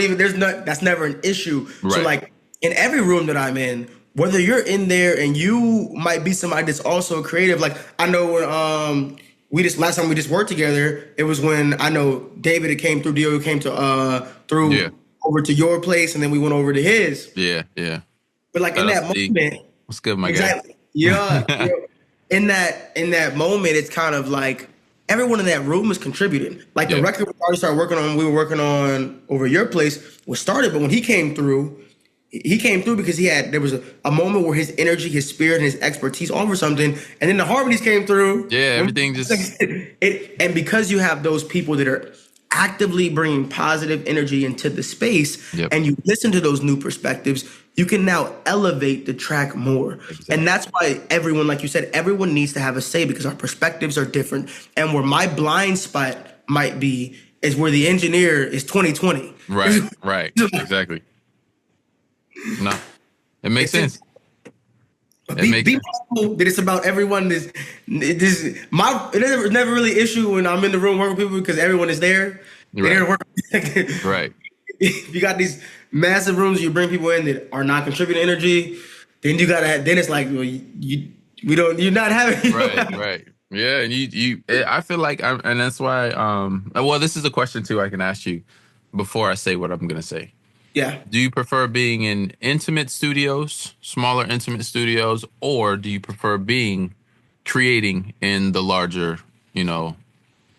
even, that's never an issue. Right. So like in every room that I'm in, whether you're in there and you might be somebody that's also creative, like I know when last time we just worked together, it was when I know David had came through, Dio came to over to your place, and then we went over to his. Yeah. But like in that moment, what's good, my guy? Yeah. In that moment, it's kind of like everyone in that room is contributing. Like the record we were working on over your place was started, but when he came through because there was a moment where his energy, his spirit, and his expertise over something, and then the harmonies came through. Yeah, everything just and because you have those people that are actively bringing positive energy into the space, and you listen to those new perspectives, you can now elevate the track more. Exactly. And that's why everyone, like you said, everyone needs to have a say because our perspectives are different. And where my blind spot might be is where the engineer is 2020. Right. Exactly. No, it makes sense. Be mindful that it's about everyone. It never really issue when I'm in the room working with people because everyone is there. They're there to work. Right. You got these massive rooms, you bring people in that are not contributing energy. Then you gotta. Then it's like, well, you're not having. Right. Yeah, and I feel like, and that's why. Well, this is a question too I can ask you before I say what I'm gonna say. Yeah. Do you prefer being in intimate studios, smaller intimate studios, or do you prefer creating in the larger,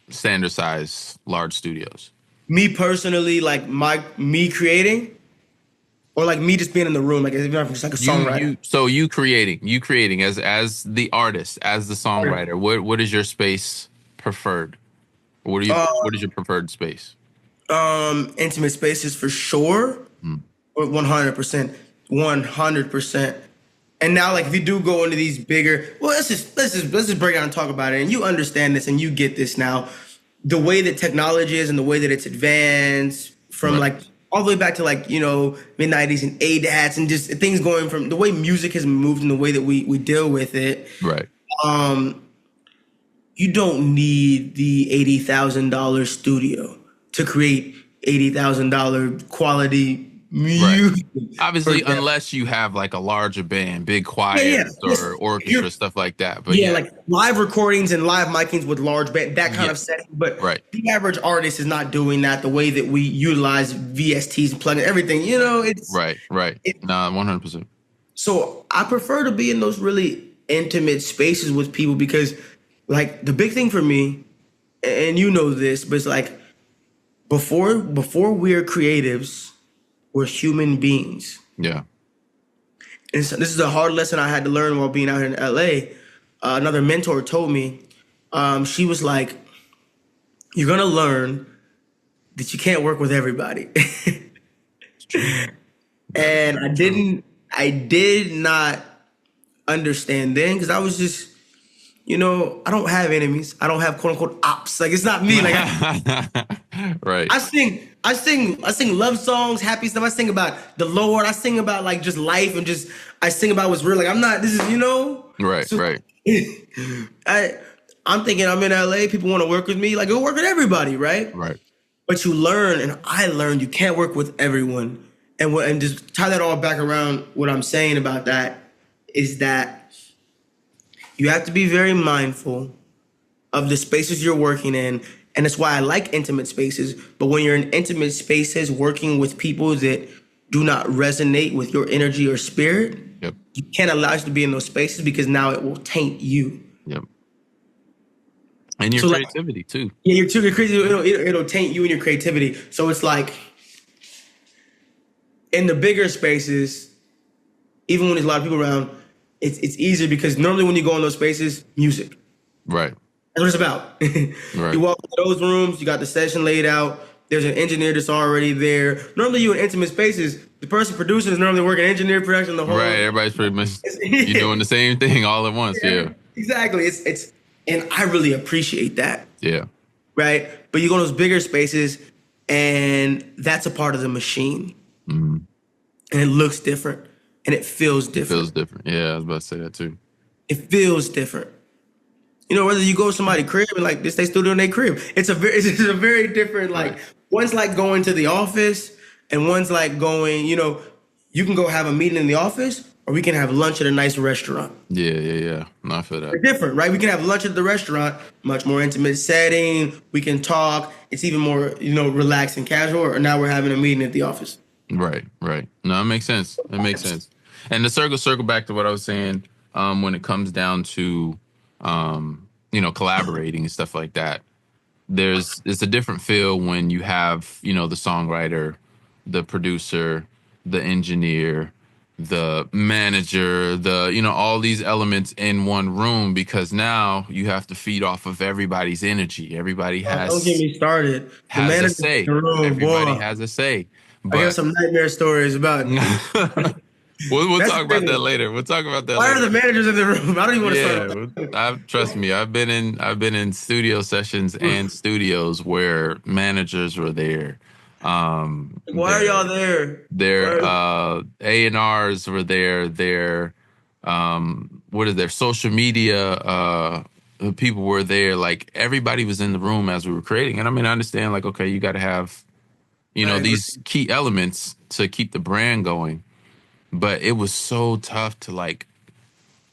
standard size large studios? Me personally, like me creating, or like me just being in the room, like just like a songwriter. So you creating as the artist, as the songwriter. What is your space preferred? What is your preferred space? Intimate spaces for sure. 100%. 100%. And now, like, if you do go into these bigger, well, let's just break down and talk about it. And you understand this and you get this now. The way that technology is and the way that it's advanced from like all the way back to like, mid 90s and ADATs and just things going from the way music has moved and the way that we deal with it. Right. You don't need the $80,000 studio to create $80,000 quality music. Right. Obviously, unless you have like a larger band, big choirs or orchestra, stuff like that. But like live recordings and live micings with large band, that kind of setting. But the average artist is not doing that the way that we utilize VSTs and plugins, everything. It's right. Nah, 100%. So I prefer to be in those really intimate spaces with people because, like, the big thing for me, and this, but it's like before we're creatives, we're human beings. Yeah. And so this is a hard lesson I had to learn while being out here in LA. Another mentor told me, she was like, you're going to learn that you can't work with everybody. And I did not understand then because I was just, I don't have enemies. I don't have quote unquote ops. Like, it's not me. Like, right. I sing love songs, happy stuff. I sing about the Lord. I sing about like just life and just, I sing about what's real. Like, I'm not, this is, Right, so, right. I'm thinking I'm in LA. People want to work with me. Like, go work with everybody, right? Right. But you learn, and I learned you can't work with everyone. And just tie that all back around, what I'm saying about that is that you have to be very mindful of the spaces you're working in. And that's why I like intimate spaces. But when you're in intimate spaces working with people that do not resonate with your energy or spirit, you can't allow us to be in those spaces because now it will taint you. Yep. And your creativity too. Yeah, your creativity, it'll taint you and your creativity. So it's like in the bigger spaces, even when there's a lot of people around, it's easier because normally when you go in those spaces, music. Right. That's what it's about. Right. You walk into those rooms, you got the session laid out. There's an engineer that's already there. Normally you in intimate spaces, the person producing is normally working engineer production the whole. Right, everybody's pretty much you're doing the same thing all at once. Yeah. Exactly. It's and I really appreciate that. Yeah. Right? But you go to those bigger spaces and that's a part of the machine. Mm-hmm. And it looks different. And it feels different. It feels different. Yeah, I was about to say that too. It feels different. Whether you go to somebody's crib and like this, they still doing their crib. It's a very different, like, one's like going to the office and one's like going, you can go have a meeting in the office or we can have lunch at a nice restaurant. Yeah. No, I feel that. They're different, right? We can have lunch at the restaurant, much more intimate setting. We can talk. It's even more, relaxed and casual. Or now we're having a meeting at the office. Right. No, it makes sense. It makes sense. And to circle back to what I was saying, when it comes down to, collaborating and stuff like that, it's a different feel when you have, the songwriter, the producer, the engineer, the manager, all these elements in one room, because now you have to feed off of everybody's energy. Everybody has. Don't get me started. Has a say. Everybody has a say. I got some nightmare stories about We'll That's talk the about thing. that later. We'll talk about that Why are later. the managers in the room? I don't even want to start Yeah, with that. trust me. I've been in studio sessions and studios where managers were there. Like, why are Their y'all there? Why their are- A&Rs were there. Their what is their social media people were there. Like everybody was in the room as we were creating. And I mean, I understand. Like, okay, you got to have I agree. these key elements to keep the brand going. But it was so tough to like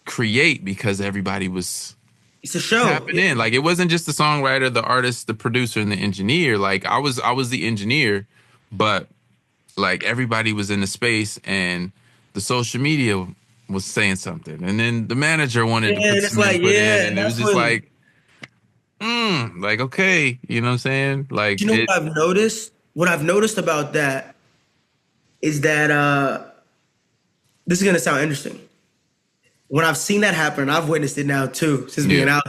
create because everybody was It's a show. tapping in. Like it wasn't just the songwriter, the artist, the producer, and the engineer. Like I was the engineer, but like everybody was in the space and the social media was saying something. And then the manager wanted Yeah, to put it's some like, input in yeah, and and it was that's just when, like, okay, you know what I'm saying? Like you know what I've noticed? What I've noticed about that is that this is gonna sound interesting. When I've seen that happen, I've witnessed it now too, since yeah, being out.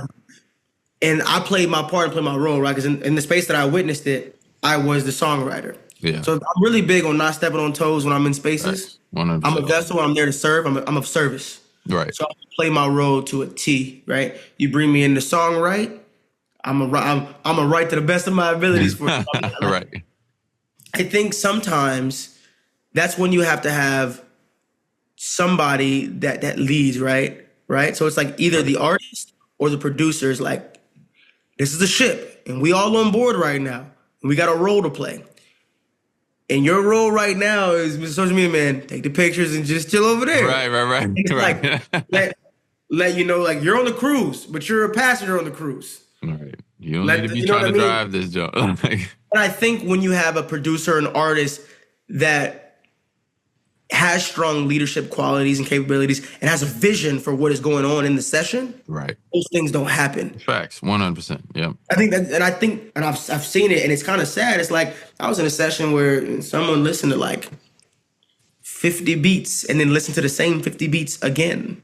And I played my part and played my role, right? Because in the space that I witnessed it, I was the songwriter. yeah, So I'm really big on not stepping on toes when I'm in spaces. facts, I'm a 100%. vessel. I'm there to serve. I'm of service. Right. So I play my role to a T, right? You bring me in to songwrite. I'm a write to the best of my abilities for you. Right. I think sometimes that's when you have to have somebody that leads, right? Right. So it's like either the artist or the producer is like, this is a ship, and we all on board right now, and we got a role to play. And your role right now is Mr. Social Media Man. Take the pictures and just chill over there. Right. It's like let you know, like you're on the cruise, but you're a passenger on the cruise. Right. You don't Let need to be you know trying what to I mean? drive this job. Like, But I think when you have a producer, an artist that has strong leadership qualities and capabilities and has a vision for what is going on in the session, right. those things don't happen. Facts. 100%. Yeah. I think that, and I've seen it, and it's kind of sad. It's like I was in a session where someone listened to like 50 beats and then listened to the same 50 beats again,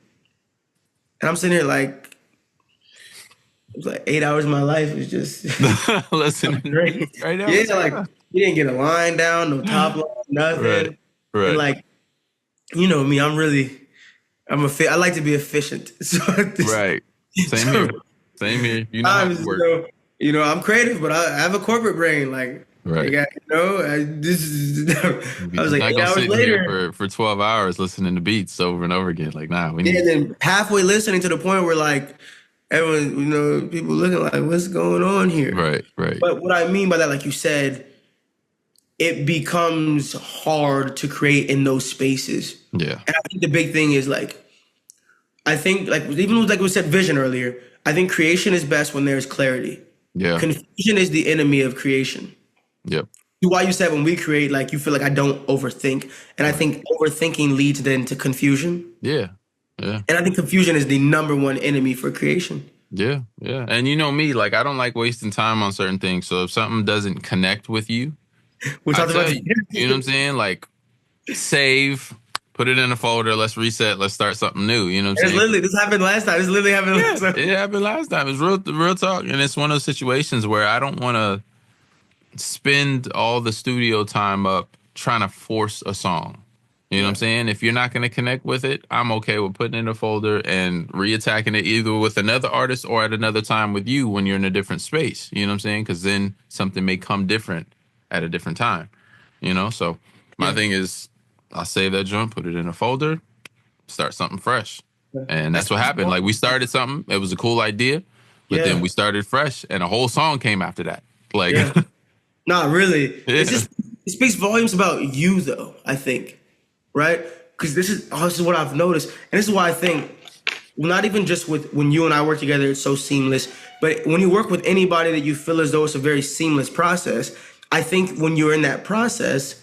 and I'm sitting here like, it was like 8 hours of my life is just Listen. great. Right now. Yeah, like you didn't get a line down, no top line, nothing. Right. Right. And like, you know me, I like to be efficient. So Right. Same here. Same here. You know how it works. I'm creative, but I have a corporate brain. Like, Right. I was like Not 8 gonna hours sit later. here for 12 hours listening to beats over and over again. Like, nah, we And need then halfway listening to the point where like everyone, people looking like, what's going on here? right. But what I mean by that, like you said, it becomes hard to create in those spaces. Yeah. And I think the big thing is like, I think like even like we said vision earlier, I think creation is best when there's clarity. Yeah. Confusion is the enemy of creation. Yep. Why you said when we create, like you feel like I don't overthink. And I think overthinking leads then to confusion. Yeah. Yeah. And I think confusion is the number one enemy for creation. Yeah. Yeah. And you know me, like I don't like wasting time on certain things. So if something doesn't connect with you, We're I talking tell about you know what I'm saying? Like save, put it in a folder, let's reset, let's start something new. You know what I'm saying? This happened last time. This literally happened last time. It happened last time. It's real talk. And it's one of those situations where I don't want to spend all the studio time up trying to force a song. You know what I'm saying? If you're not going to connect with it, I'm okay with putting it in a folder and reattacking it either with another artist or at another time with you when you're in a different space. You know what I'm saying? Because then something may come different at a different time. You know? So my thing is I'll save that joint, put it in a folder, start something fresh. And that's what happened. Like we started something. It was a cool idea. But then we started fresh and a whole song came after that. Like, Not really. Yeah. It speaks volumes about you, though, I think, right? Because this is what I've noticed. And this is why I think, not even just with when you and I work together, it's so seamless, but when you work with anybody that you feel as though it's a very seamless process, I think when you're in that process,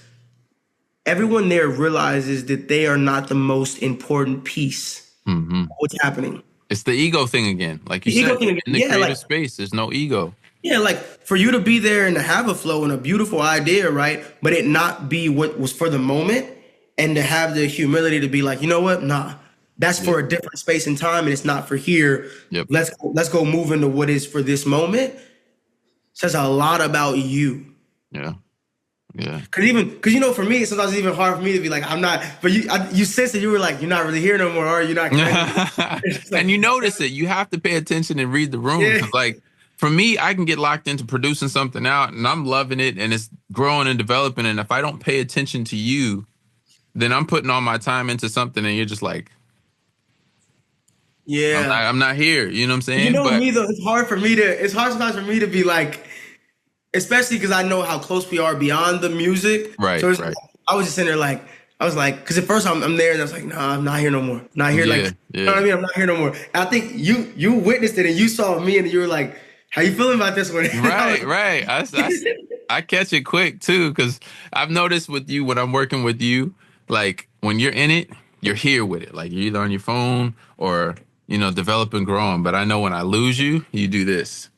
everyone there realizes that they are not the most important piece of what's happening. it's the ego thing again. Like you The ego said, thing again. in the Yeah, creative like- space, there's no ego. Yeah, like for you to be there and to have a flow and a beautiful idea, right? But it not be what was for the moment, and to have the humility to be like, you know what? Nah, that's for a different space and time, and it's not for here. Yep. Let's go move into what is for this moment. Says a lot about you. Yeah. Yeah. Cause you know, for me, sometimes it's even hard for me to be like, I'm not. But you sense that you were like, you're not really here no more, or you're not connected. It's like, And you notice it. You have to pay attention and read the room yeah, because, like, for me, I can get locked into producing something out, and I'm loving it, and it's growing and developing. And if I don't pay attention to you, then I'm putting all my time into something, and you're just like, yeah. I'm not here. You know what I'm You saying? know But me though. It's hard sometimes for me to be like, especially because I know how close we are beyond the music. right, So it's, right, I was just sitting there like, I was like, because at first I'm there and I was like, nah, I'm not here no more. Not here, like, yeah, you know what I yeah. mean? I'm not here no more. And I think you witnessed it and you saw me and you were like, how you feeling about this one? Right, right. I catch it quick too, because I've noticed with you when I'm working with you, like when you're in it, you're here with it. Like you're either on your phone or developing, growing. But I know when I lose you, you do this.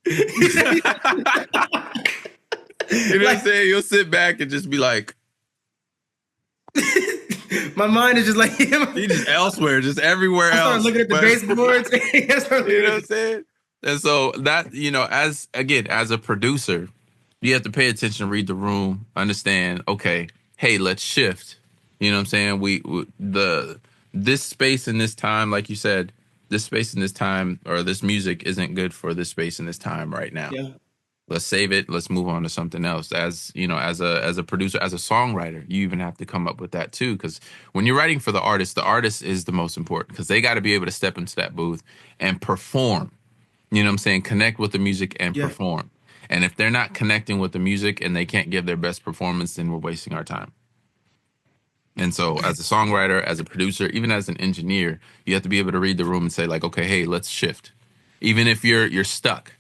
You know what I'm Like, saying? You'll sit back and just be like, my mind is just like, you just elsewhere, just everywhere I started else. looking at the But baseboards. you know what I'm saying? And so that, as a producer, you have to pay attention, read the room, understand, okay, hey, let's shift. You know what I'm saying? This space and this time, like you said, this space and this time or this music isn't good for this space and this time right now. Yeah. Let's save it. Let's move on to something else. As you know, as a producer, as a songwriter, you even have to come up with that too. Because when you're writing for the artist is the most important because they got to be able to step into that booth and perform. You know what I'm saying? Connect with the music and Yeah. perform. And if they're not connecting with the music and they can't give their best performance, then we're wasting our time. And so as a songwriter, as a producer, even as an engineer, you have to be able to read the room and say like, okay, hey, let's shift. Even if you're stuck.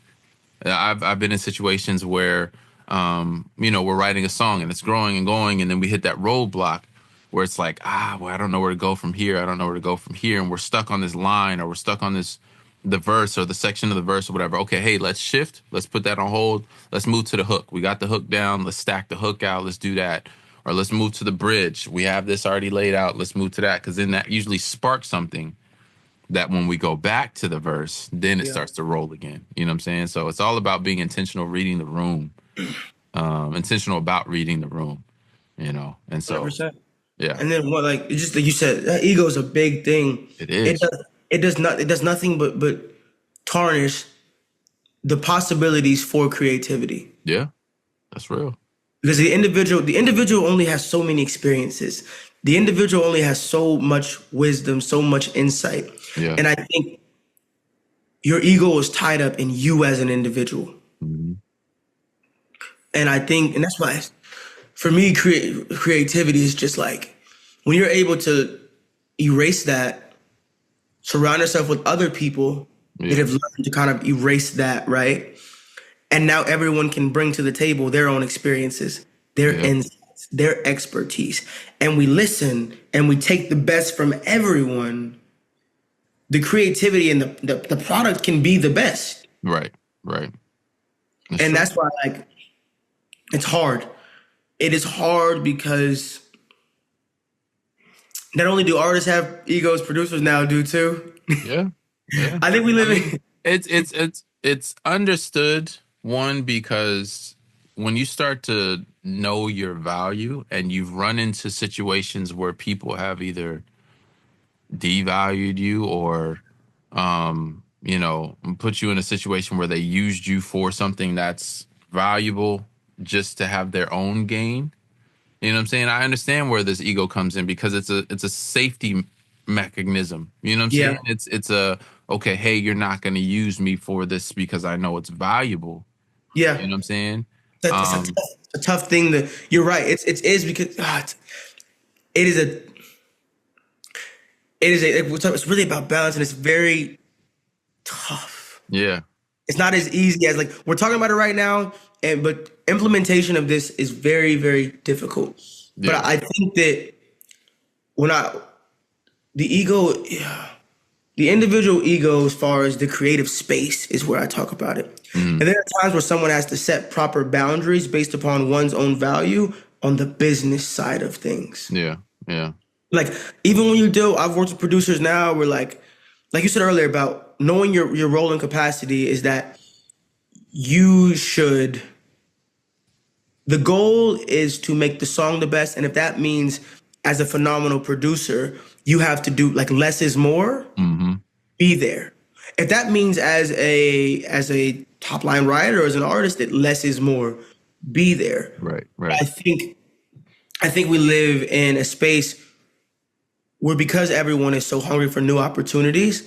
I've been in situations where, we're writing a song and it's growing and going, and then we hit that roadblock where it's like, well, I don't know where to go from here. I don't know where to go from here. And we're stuck on this line or we're stuck on the verse or the section of the verse or whatever. Okay, hey, let's shift. Let's put that on hold. Let's move to the hook. We got the hook down. Let's stack the hook out. Let's do that. Or let's move to the bridge. We have this already laid out. Let's move to that because then that usually sparks something that when we go back to the verse, then it starts to roll again. You know what I'm saying? So it's all about being intentional, reading the room, intentional about reading the room, And so, 100%. yeah. And then what, like, just like you said, that ego is a big thing. It is. It does nothing but tarnish the possibilities for creativity. Yeah, that's real. Because the individual only has so many experiences. The individual only has so much wisdom, so much insight. Yeah. And I think your ego is tied up in you as an individual. Mm-hmm. And I think, and that's why, for me, creativity is just like when you're able to erase that, surround yourself with other people that have learned to kind of erase that, right? And now everyone can bring to the table their own experiences, their insights, their expertise. And we listen and we take the best from everyone. The creativity and the product can be the best. Right. That's why, like, it's hard. It is hard because not only do artists have egos, producers now do too. Yeah. I think we live in... It's understood, one, because when you start to know your value and you've run into situations where people have either devalued you or put you in a situation where they used you for something that's valuable just to have their own gain. You know what I'm saying? I understand where this ego comes in because it's a safety mechanism. You know what I'm saying? It's a, okay, hey, you're not going to use me for this because I know it's valuable. Yeah. You know what I'm saying? It's a tough thing you're right. It is because it's really about balance, and it's very tough. Yeah. It's not as easy as, like, we're talking about it right now, but implementation of this is very, very difficult. Yeah. But I think that the individual ego, as far as the creative space, is where I talk about it. Mm-hmm. And there are times where someone has to set proper boundaries based upon one's own value on the business side of things. Yeah. Like, even when I've worked with producers now where, like you said earlier about knowing your role and capacity is that the the goal is to make the song the best. And if that means as a phenomenal producer, you have to do like less is more, be there. If that means as a top line writer or as an artist that less is more, be there. Right. I think we live in a space where because everyone is so hungry for new opportunities,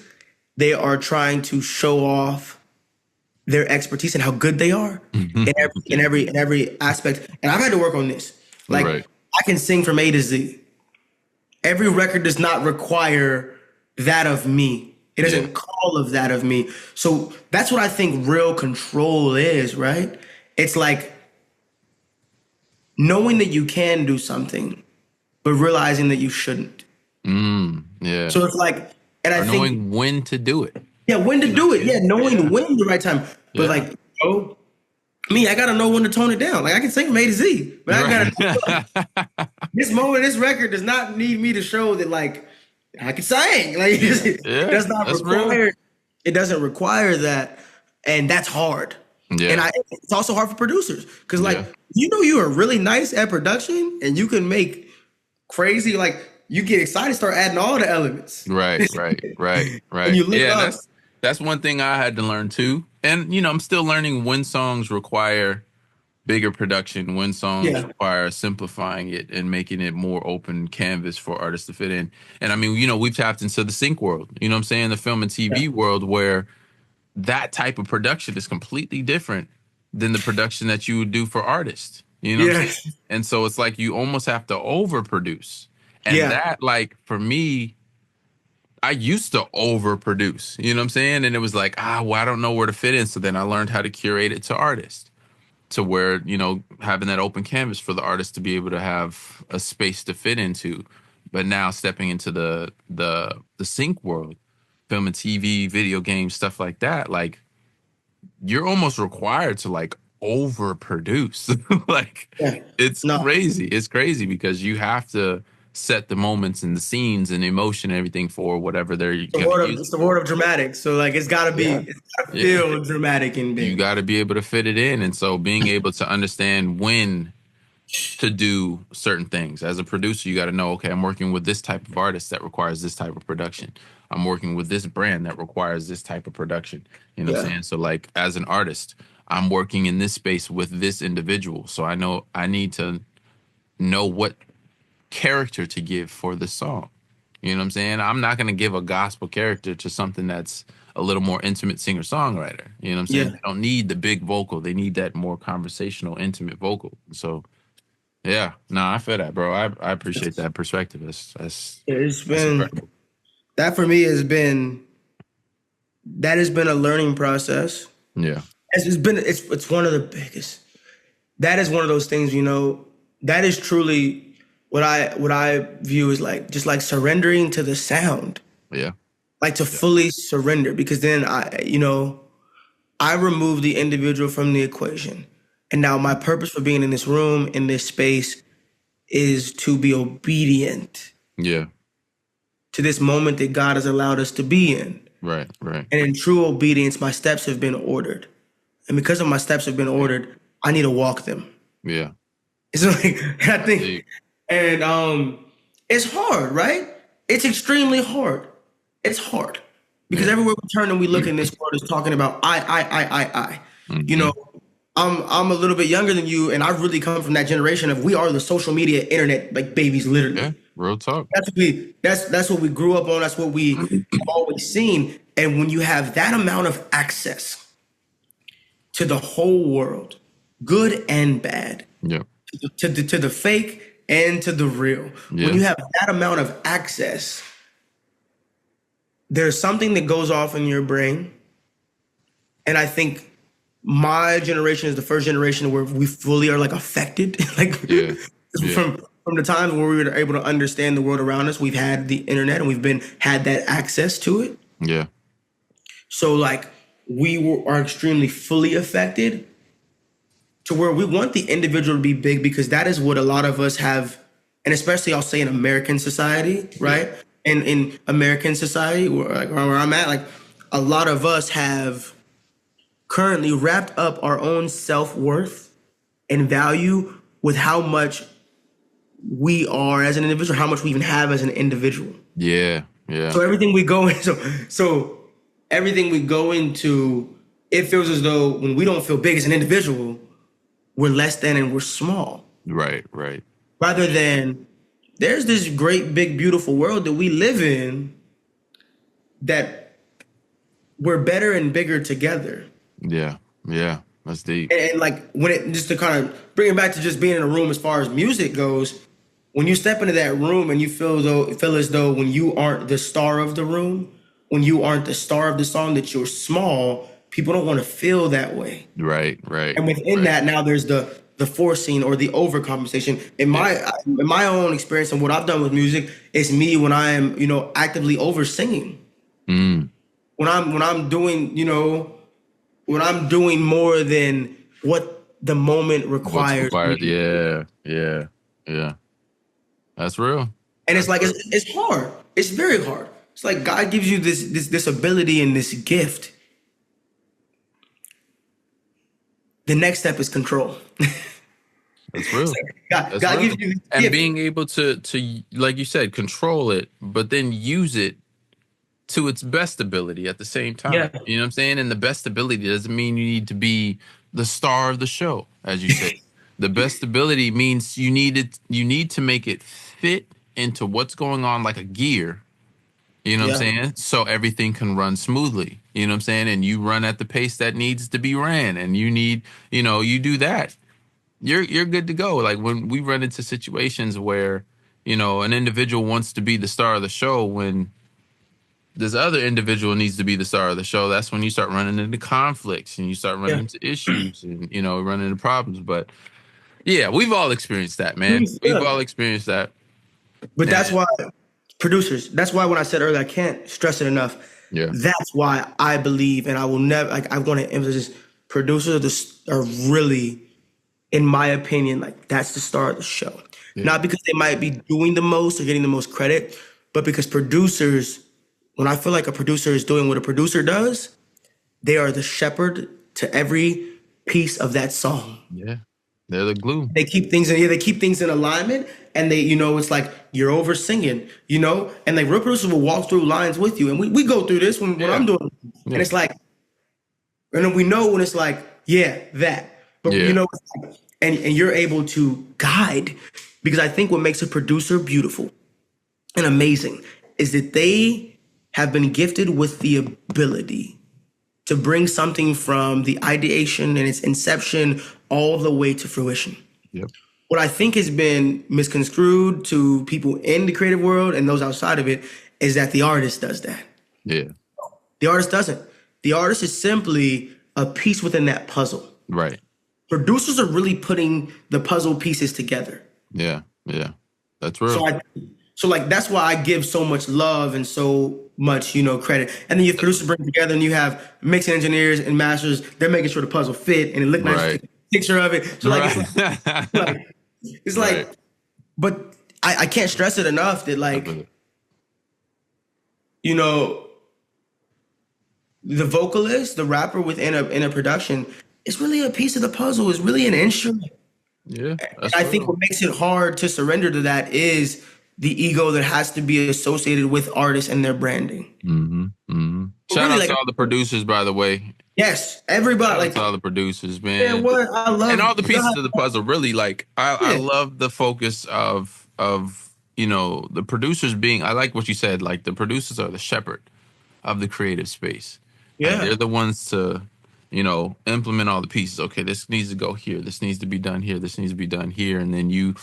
they are trying to show off their expertise and how good they are in every aspect. And I've had to work on this. Like I can sing from A to Z. Every record does not require that of me. It doesn't call of that of me. So that's what I think real control is, right? It's like knowing that you can do something, but realizing that you shouldn't. Yeah. So it's like, and I think knowing when to do it. Yeah, when to do it. Yeah, knowing when the right time. But like, me, I gotta know when to tone it down. Like I can sing from A to Z, but I gotta this moment, this record does not need me to show that like I can sing. Like it does not require. It doesn't require that, and that's hard. Yeah. And it's also hard for producers because like you are really nice at production, and you can make crazy like you get excited, start adding all the elements. Right. And you look that's one thing I had to learn too. And I'm still learning when songs require bigger production, when songs require simplifying it and making it more open canvas for artists to fit in. And I mean, we've tapped into the sync world, you know what I'm saying? The film and TV world where that type of production is completely different than the production that you would do for artists. You know what I'm saying? And so it's like you almost have to overproduce. And that, like, for me, I used to overproduce, you know what I'm saying? And it was like, well, I don't know where to fit in. So then I learned how to curate it to artists, to where, having that open canvas for the artist to be able to have a space to fit into. But now stepping into the sync world, film and TV, video games, stuff like that, like, you're almost required to, like, overproduce. Like, it's crazy. It's crazy because you have to set the moments and the scenes and the emotion and everything for whatever they're it's the word of dramatic. So like it's gotta be it's gotta feel dramatic and big. You gotta be able to fit it in. And so being able to understand when to do certain things. As a producer, you gotta know, okay, I'm working with this type of artist that requires this type of production. I'm working with this brand that requires this type of production. You know what I'm saying? So like as an artist, I'm working in this space with this individual. So I know I need to know what character to give for the song. You know what I'm saying? I'm not going to give a gospel character to something that's a little more intimate singer-songwriter. You know what I'm saying? They don't need the big vocal. They need that more conversational, intimate vocal. So, I feel that, bro. I appreciate that perspective. That's incredible. That for me has been a learning process. Yeah. It's one of the biggest. That is one of those things, that is truly what I view as like just like surrendering to the sound. Yeah. Like to fully surrender, because then I remove the individual from the equation. And now my purpose for being in this room, in this space, is to be obedient. Yeah. To this moment that God has allowed us to be in. Right. And in true obedience, my steps have been ordered. And because of my steps have been ordered, I need to walk them. Yeah. It's like, I think, and it's hard, right? It's extremely hard. It's hard because everywhere we turn and we look in this world is talking about I. Mm-hmm. I'm a little bit younger than you, and I really come from that generation of we are the social media internet like babies, literally. Yeah, real talk. That's what we grew up on. That's what we always seen. And when you have that amount of access to the whole world, good and bad, to the fake and to the real, when you have that amount of access, there's something that goes off in your brain. And I think my generation is the first generation where we fully are like affected. From the times where we were able to understand the world around us, we've had the internet and we've had that access to it. Yeah. So like are extremely fully affected to where we want the individual to be big, because that is what a lot of us have, and especially I'll say in American society, right? And in American society, where I'm at, like a lot of us have currently wrapped up our own self-worth and value with how much we are as an individual, how much we even have as an individual. Yeah. So everything we go into, so everything we go into, it feels as though when we don't feel big as an individual, we're less than and we're small. Right. Rather than there's this great, big, beautiful world that we live in that we're better and bigger together. Yeah. That's deep. And like when it, just to kind of bring it back to just being in a room as far as music goes, when you step into that room and you feel as though when you aren't the star of the room, when you aren't the star of the song, that you're small, people don't want to feel that way. Right. And within that, now there's the forcing or the overcompensation. In my own experience and what I've done with music, it's me when I am, actively over singing. When I'm doing, when I'm doing more than what the moment requires. Yeah. That's real. And it's like it's hard. It's very hard. It's like God gives you this ability and this gift. The next step is control. That's real. God gives you this and gift. being able to like you said, control it, but then use it to its best ability at the same time. Yeah. You know what I'm saying? And the best ability doesn't mean you need to be the star of the show, as you say. The best ability means you need to make it fit into what's going on like a gear. You know what I'm saying? So everything can run smoothly. You know what I'm saying? And you run at the pace that needs to be ran. And you need, you do that. You're good to go. Like when we run into situations where, an individual wants to be the star of the show when this other individual needs to be the star of the show, that's when you start running into conflicts and you start running into issues and, running into problems. But yeah, we've all experienced that, man. We've all experienced that. But that's why producers, that's why when I said earlier, I can't stress it enough. Yeah. That's why I believe, and I will never, I want to emphasize, producers are really, in my opinion, like that's the star of the show. Yeah. Not because they might be doing the most or getting the most credit, but because producers, when I feel like a producer is doing what a producer does, they are the shepherd to every piece of that song. Yeah. They're the glue. They keep things in alignment, and they, it's like you're over singing, and like real producers will walk through lines with you, and we go through this when I'm doing, and it's like, and then we know when it's like, that, but and you're able to guide, because I think what makes a producer beautiful and amazing is that they have been gifted with the ability to bring something from the ideation and its inception all the way to fruition. Yep. What I think has been misconstrued to people in the creative world and those outside of it is that the artist does that. Yeah. The artist doesn't. The artist is simply a piece within that puzzle. Right. Producers are really putting the puzzle pieces together. Yeah. That's real. So that's why I give so much love and so much, credit. And then your producers bring together and you have mixing engineers and masters. They're making sure the puzzle fit and it look nice. Right. Take a picture of it. So it's like, but I can't stress it enough that the vocalist, the rapper within a production is really a piece of the puzzle. Is really an instrument. Yeah. And I think what makes it hard to surrender to that is the ego that has to be associated with artists and their branding. Shout out to all the producers, by the way. Yes, everybody. Shout out to all the producers, man. What I love, and all the pieces of the puzzle. Really, I love the focus of the producers being. I like what you said. Like the producers are the shepherd of the creative space. Yeah, like they're the ones to implement all the pieces. Okay, this needs to go here. This needs to be done here. This needs to be done here, and then you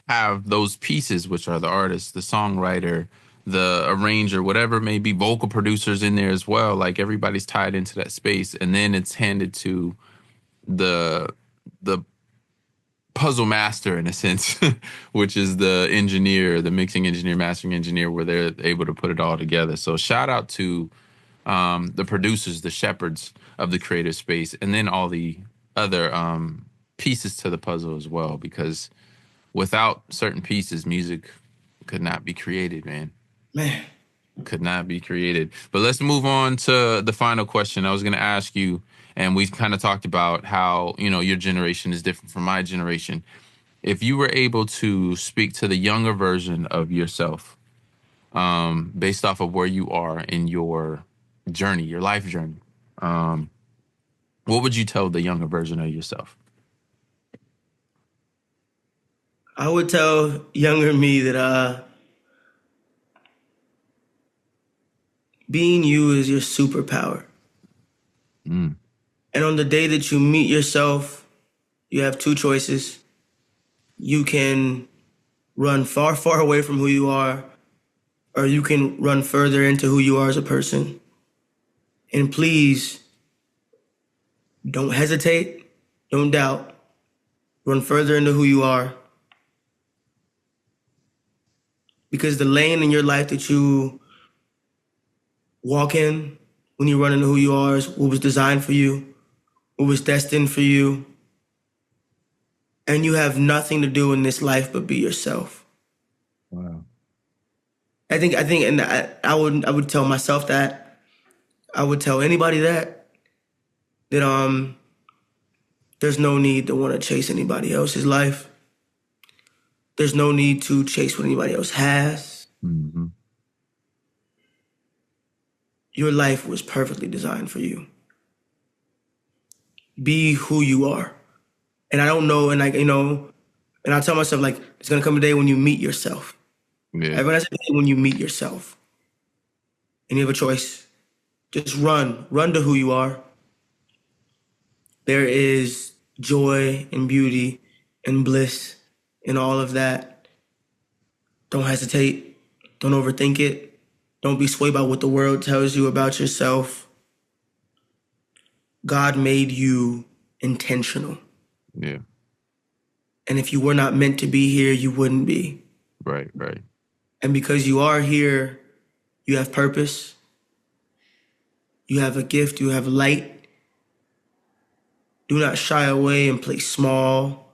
have those pieces, which are the artist, the songwriter, the arranger, whatever it may be, vocal producers in there as well. Like everybody's tied into that space, and then it's handed to the puzzle master in a sense, which is the engineer, the mixing engineer, mastering engineer, where they're able to put it all together. So shout out to the producers, the shepherds of the creative space, and then all the other pieces to the puzzle as well, because without certain pieces, music could not be created, man. Could not be created. But let's move on to the final question. I was going to ask you, and we've kind of talked about how, your generation is different from my generation. If you were able to speak to the younger version of yourself, based off of where you are in your journey, your life journey, what would you tell the younger version of yourself? I would tell younger me that being you is your superpower. Mm. And on the day that you meet yourself, you have two choices. You can run far, far away from who you are, or you can run further into who you are as a person. And please, don't hesitate, don't doubt. Run further into who you are. Because the lane in your life that you walk in when you run into who you are is what was designed for you, what was destined for you. And you have nothing to do in this life but be yourself. Wow. I think, and I would tell myself that. I would tell anybody that there's no need to want to chase anybody else's life. There's no need to chase what anybody else has. Mm-hmm. Your life was perfectly designed for you. Be who you are. And I don't know, and and I tell myself, like, it's gonna come a day when you meet yourself. Yeah. Everyone has a day when you meet yourself. And you have a choice. Just run to who you are. There is joy and beauty and bliss in all of that. Don't hesitate. Don't overthink it. Don't be swayed by what the world tells you about yourself. God made you intentional. Yeah. And if you were not meant to be here, you wouldn't be. Right. And because you are here, you have purpose. You have a gift. You have light. Do not shy away and play small.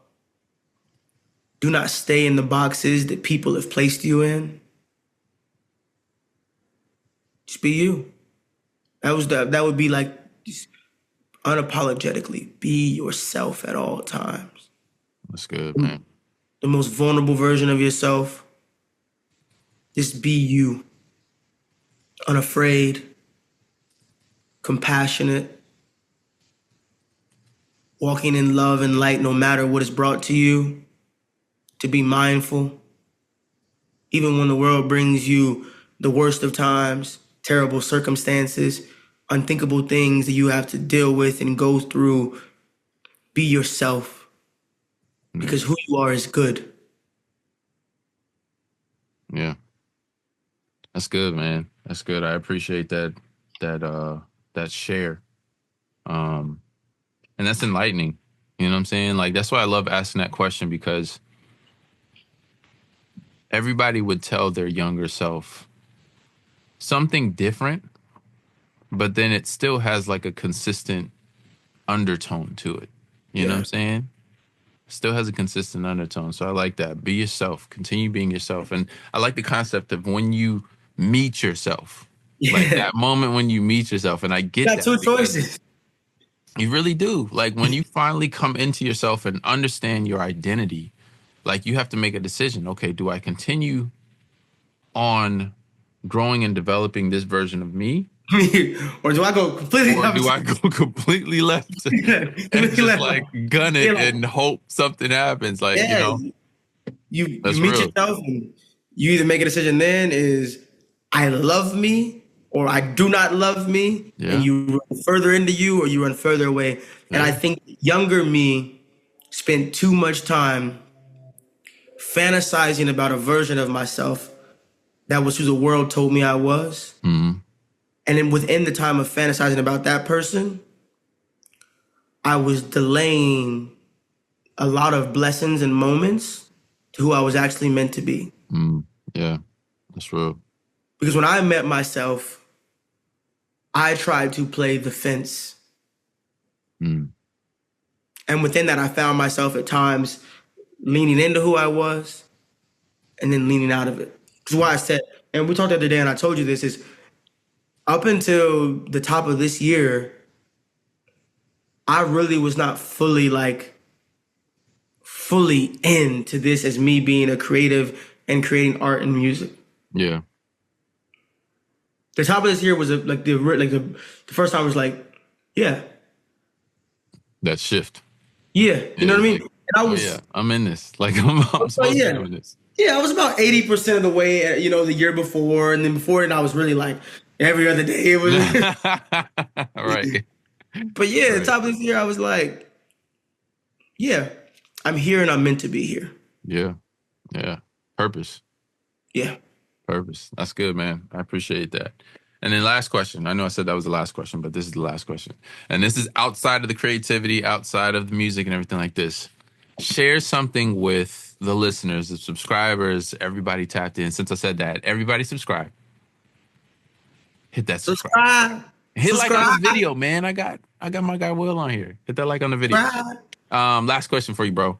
Do not stay in the boxes that people have placed you in. Just be you. That would be like, just unapologetically be yourself at all times. That's good, man. The most vulnerable version of yourself. Just be you. Unafraid. Compassionate. Walking in love and light no matter what is brought to you. To be mindful. Even when the world brings you the worst of times, terrible circumstances, unthinkable things that you have to deal with and go through, be yourself. Because who you are is good. Yeah. That's good, man. That's good. I appreciate that share. And that's enlightening. You know what I'm saying? Like, that's why I love asking that question, because everybody would tell their younger self something different, but then it still has like a consistent undertone to it. You know what I'm saying? Still has a consistent undertone. So I like that. Be yourself. Continue being yourself. And I like the concept of when you meet yourself. Yeah. Like that moment when you meet yourself. And I get that. You got two choices. You really do. Like when you finally come into yourself and understand your identity, like you have to make a decision. Okay, do I continue on growing and developing this version of me? Or do I go completely left? Or do I go completely left and just like gun it and hope something happens? Like, you meet yourself and you either make a decision then is I love me or I do not love me. Yeah. And you run further into you or you run further away. Yeah. And I think younger me spent too much time fantasizing about a version of myself that was who the world told me I was. Mm-hmm. And then within the time of fantasizing about that person, I was delaying a lot of blessings and moments to who I was actually meant to be. Yeah, that's real. Because when I met myself, I tried to play the fence. And within that, I found myself at times leaning into who I was and then leaning out of it. That's why I said and we talked the other day, and I told you this, is up until the top of this year, I really was not fully into this as me being a creative and creating art and music. Yeah. The top of this year was the first time was like, yeah, That shift. yeah, you know what I mean? Like, And I was, yeah, I'm in this. Like I'm supposed to be doing this. Yeah, I was about 80% of the way, the year before, and then before then I was really like every other day it was. Right. But yeah, the top of this year I was like, yeah, I'm here and I'm meant to be here. Yeah. Yeah. Purpose. Yeah. Purpose. That's good, man. I appreciate that. And then last question. I know I said that was the last question, but this is the last question. And this is outside of the creativity, outside of the music and everything like this. Share something with the listeners, the subscribers, everybody tapped in. Since I said that, everybody subscribe. Hit that subscribe. Hit like on the video, man. I got my guy Will on here. Hit that like on the video. Last question for you, bro.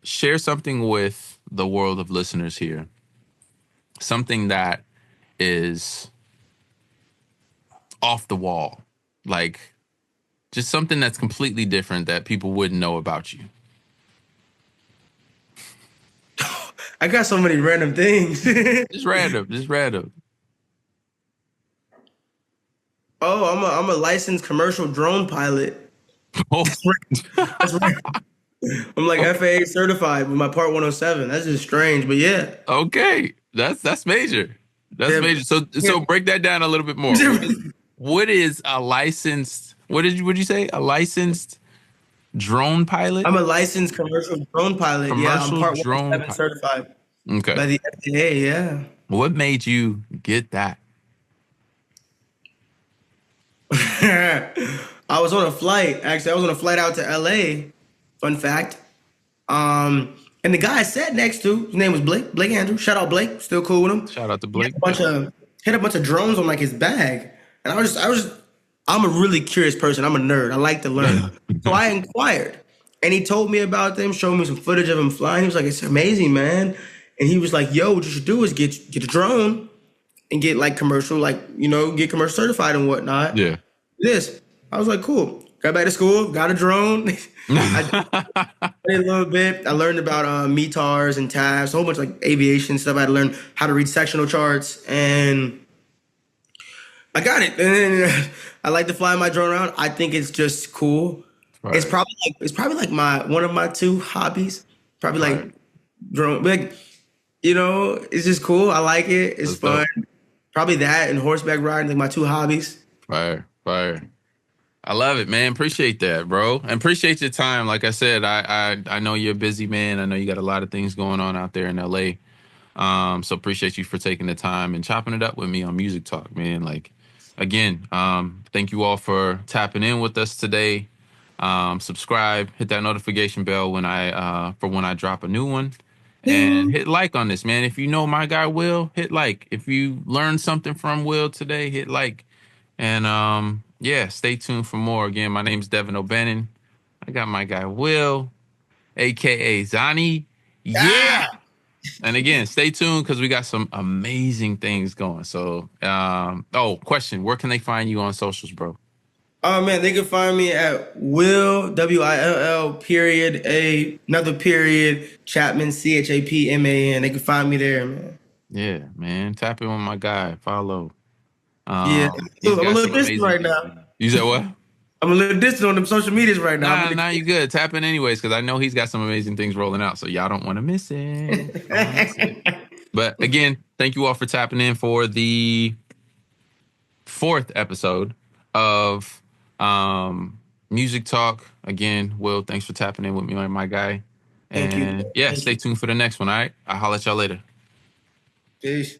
Share something with the world of listeners here. Something that is off the wall. Like just something that's completely different that people wouldn't know about you. I got so many random things. Just random. Oh, I'm a licensed commercial drone pilot. Oh. That's right. I'm like FAA certified with my Part 107. That's just strange, but yeah. Okay, that's major. That's major. So break that down a little bit more. What is a licensed? Would you say? A licensed drone pilot? I'm a licensed commercial drone pilot. I'm Part 107 certified. Okay. By the FAA, yeah. What made you get that? I was on a flight. Actually, I was on a flight out to LA. Fun fact. And the guy I sat next to, his name was Blake Andrew. Shout out Blake. Still cool with him. Shout out to Blake. Hit a bunch of drones on like his bag. And I'm a really curious person. I'm a nerd. I like to learn. So I inquired. And he told me about them, showed me some footage of him flying. He was like, it's amazing, man. And he was like, yo, what you should do is get a drone and get like commercial, get commercial certified and whatnot. Yeah. I was like, cool. Got back to school, got a drone. I did a little bit. I learned about METARs and tabs, a whole bunch of like aviation stuff. I had to learn how to read sectional charts, and I got it. And I like to fly my drone around. I think it's just cool. Right. It's probably like one of my two hobbies. Probably like drone, it's just cool. I like it. It's fun. Dope. Probably that and horseback riding, like my two hobbies. Fire. I love it, man. Appreciate that, bro. And appreciate your time. Like I said, I know you're a busy man. I know you got a lot of things going on out there in LA. So appreciate you for taking the time and chopping it up with me on Music Talk, man. Like, again, thank you all for tapping in with us today. Subscribe, hit that notification bell when I drop a new one. And hit like on this, man. If you know my guy Will, hit like. If you learned something from Will today, hit like. And stay tuned for more. Again, my name's Devin O'Bannon. I got my guy Will, aka Zani. Yeah. And again, stay tuned because we got some amazing things going. So, question: where can they find you on socials, bro? Oh man, they can find me at Will WILL Chapman CHAPMAN. They can find me there, man. Yeah, man. Tap in with my guy. Follow. I'm a little distant right now. You said what? I'm a little distant on them social medias right now. Nah, you good. Tap in anyways, because I know he's got some amazing things rolling out, so y'all don't want to miss it. But again, thank you all for tapping in for the 4th episode of Music Talk. Again, Will, thanks for tapping in with me, my guy. And stay tuned for the next one, all right? I'll holler at y'all later. Peace.